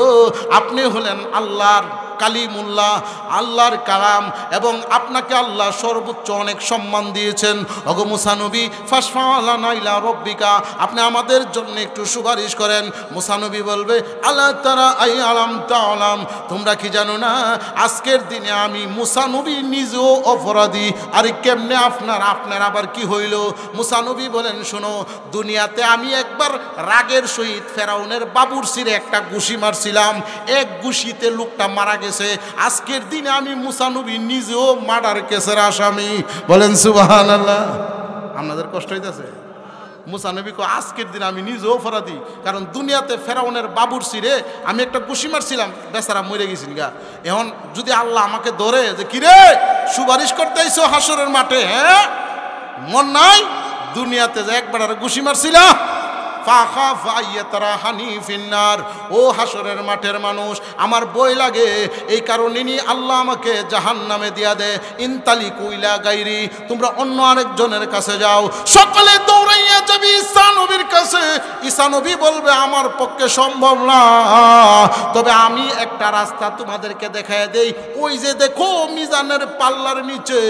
আপনি হলেন আল্লাহর কালিমুল্লাহ, আল্লাহর কালাম, এবং আপনাকে আল্লাহ সর্বোচ্চ অনেক সম্মান দিয়েছেন। ওগো মুসা নবী ফাশফা লানা ইলা রব্বিকা, আপনি আমাদের জন্য একটু সুপারিশ করেন। মুসা নবী বলবে, আল্লাহ তারা আই আলাম তাআলাম, তোমরা কি জানো না আজকের দিনে আমি মুসা নবী নিজেও অপরাধী। আরে কেমনে আপনার আবার কি হইল? মুসা নবী বলেন, শোনো, দুনিয়াতে আমি একবার রাগের সহিত ফেরাউনের বাবুর সিরে একটা ঘুষি মারছিলাম, এক ঘুষিতে লোকটা মারা গেছে। আজকের দিনে আমি মুসা নবী নিজেও মার্ডার কেসের আসামি। বলেন সুবহানাল্লাহ। আপনাদের কষ্ট হইতেছে? মুসা নবী কো, আজকের দিন আমি নিজেও অপরাধী, কারণ দুনিয়াতে ফেরাউনের বাবুর সিরে আমি একটা ঘুষি মারছিলাম, বেচারা মরে গেছিল গা। এখন যদি আল্লাহ আমাকে ধরে যে কিরে সুপারিশ করতে আইছো হাসরের মাঠে, হ্যাঁ মন নাই দুনিয়াতে যে একবার আর ঘুষি মারছিল, ও হাসরের মাঠের মানুষ, আমার ভয় লাগে, এই কারণে নিয়ে আল্লাহ আমাকে জাহান্নামে দিয়া দে। ইনতালিকু ইলা গাইরি, তোমরা অন্য আরেকজনের কাছে যাও। সকলে দৌড়াইয়া যাবি ঈসা নবীর কাছে। ঈসা নবী বলবে, আমার পক্ষে সম্ভব না, তবে আমি একটা রাস্তা তোমাদেরকে দেখায় দেই। ওই যে দেখো মিজানের পাল্লার নিচে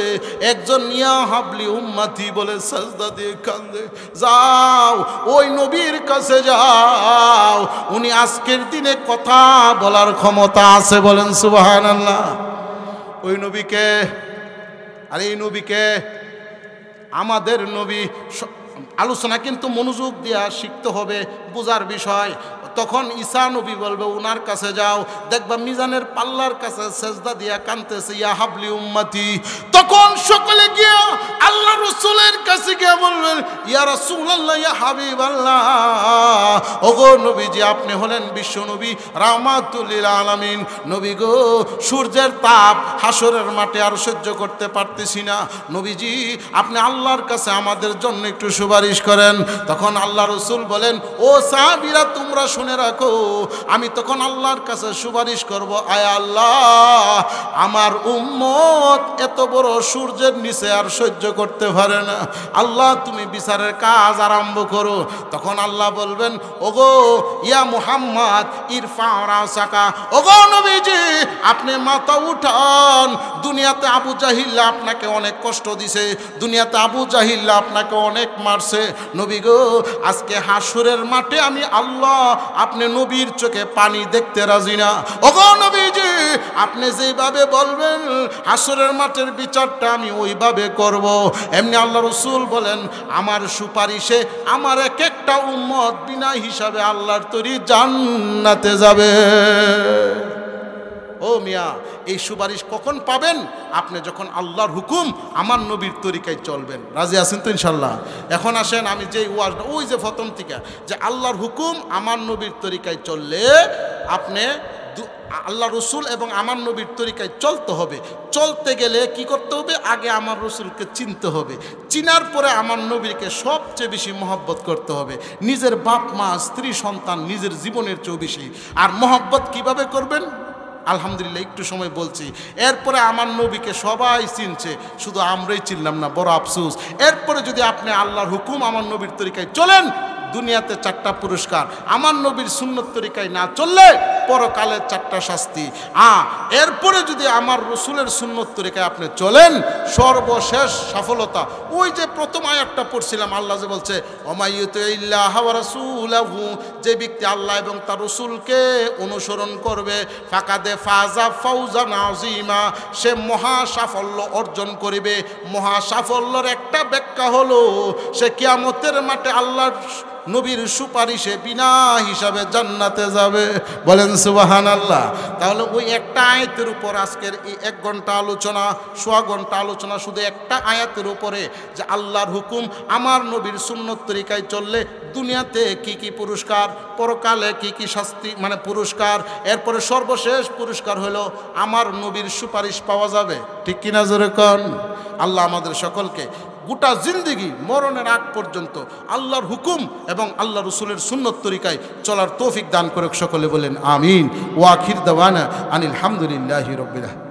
একজন ইয়া হাবলি উম্মতি বলে সাজদা দিয়ে কান্দে, যাও ওই নবী কাছে যাও, উনি আজকের দিনে কথা বলার ক্ষমতা আছে। বলেন সুবহানাল্লাহ। ওই নবীকে, আর এই নবীকে আমাদের নবী, আলোচনা কিন্তু মনোযোগ দিয়া শিখতে হবে, বোঝার বিষয়। তখন ঈসা নবী বলবে, উনার কাছে যাও, দেখবা মিজানের পাল্লার কাছে সেজদা দিয়া কাঁদতেছে, ইয়া হাবলি উম্মতি। তখন সকলে গিয়া আল্লাহ রাসূলের কাছে গিয়া বলবেন, ইয়া রাসূলুল্লাহ, ইয়া হাবিবাল্লাহ, ওগো নবীজি আপনি হলেন বিশ্ব নবী, রাহমাতুল লিল আলামিন। নবী গো, সূর্যের তাপ হাসরের মাঠে আর সহ্য করতে পারতেছি না, নবীজি আপনি আল্লাহর কাছে আমাদের জন্য একটু সুপারিশ করেন। তখন আল্লাহ রাসূল বলেন, ও সাহাবীরা তোমরা শুনে রাখো, আমি তখন আল্লাহর কাছে সুপারিশ করব, আয় আল্লাহ আমার উম্মত এত বড় সূর্যের নিচে আর সহ্য করতে পারে না, আল্লাহ তুমি বিচারের কাজ আরম্ভ করো। তখন আল্লাহ বলবেন, ওগো ইয়া মুহাম্মদ ইরফা রাসাকা, ওগো নবীজি আপনি মাথা উঠান। দুনিয়াতে আবু জাহিল আপনাকে অনেক কষ্ট দিছে, দুনিয়াতে আবু জাহিল আপনাকে অনেক মারছে, নবী গো আজকে হাসরের মাঠে আমি আল্লাহ আপনি নবীর চোখে পানি দেখতে রাজি না। ওগো নবীজি আপনি যেভাবে বলবেন হাসরের মাঠের বিচারটা আমি ওইভাবে করব। এমনি আল্লাহ রাসূল বলেন, আমার সুপারিশে আমার এক একটা উম্মত বিনা হিসাবে আল্লাহর তৈরি জান্নাতে যাবে। ও মিয়া, এই সুপারিশ কখন পাবেন? আপনি যখন আল্লাহর হুকুম আমার নবীর তরিকায় চলবেন। রাজি আছেন তো ইনশাল্লাহ? এখন আসেন, আমি যে ওয়াজটা ওই যে প্রথম থেকে যে আল্লাহর হুকুম আমার নবীর তরিকায় চললে আপনি আল্লাহ রসুল এবং আমার নবীর তরিকায় চলতে হবে। চলতে গেলে কি করতে হবে? আগে আমার রসুলকে চিনতে হবে, চিনার পরে আমার নবীকে সবচেয়ে বেশি মহব্বত করতে হবে, নিজের বাপ মা স্ত্রী সন্তান নিজের জীবনের চেয়েও বেশি। আর মহব্বত কিভাবে করবেন? আলহামদুলিল্লাহ একটু সময় বলছি। এরপরে আমার নবীকে সবাই চিনছে, শুধু আমরাই চিনলাম না, বড় আফসোস। এরপরে যদি আপনি আল্লাহর হুকুম আমার নবীর তরিকায় চলেন, দুনিয়াতে 4টা পুরস্কার, আমার নবীর সুন্নত তরিকায় না চললে পরকালে 4টা শাস্তি। এরপরে যদি আমার রসুলের সুন্নত তরিকায় আপনি চলেন, সর্বশেষ সফলতা। ওই যে প্রথম আয়াতটা পড়ছিলাম, আল্লাহ যে বলছে ওমাইয়ুতিল্লাহ ওয়া রাসূলাহু, যে ব্যক্তি আল্লাহ এবং তার রসুলকে অনুসরণ করবে, ফাকাদে ফাজা ফাউজান আযীমা, সে মহা সাফল্য অর্জন করিবে। মহা সাফল্যের একটা ব্যাখ্যা হলো সে কিয়ামতের মাঠে আল্লাহর নবীর সুপারিশে বিনা হিসাবে জান্নাতে যাবে। বলেন সুবহানাল্লাহ। তাহলে ওই একটা আয়াতের উপর আজকের এই 1 ঘন্টা আলোচনা, সোয়া ঘন্টা আলোচনা শুধু একটা আয়াতের উপরে, যে আল্লাহর হুকুম আমার নবীর সুন্নত তরিকায় চললে দুনিয়াতে কি কি পুরস্কার, পরকালে কি কি শাস্তি মানে পুরস্কার, এরপরে সর্বশেষ পুরস্কার হলো আমার নবীর সুপারিশ পাওয়া যাবে। ঠিক কিনা জোরে কোন? আল্লাহ আমাদের সকলকে গোটা জিন্দেগি মরণের আগ পর্যন্ত আল্লাহর হুকুম এবং আল্লাহ রসুলের সুন্নত তরিকায় চলার তৌফিক দান করে। সকলে বলেন আমিন। ওয়া আখির দাওয়ানা আনিল হামদুলিল্লাহি রাব্বিল আলামিন।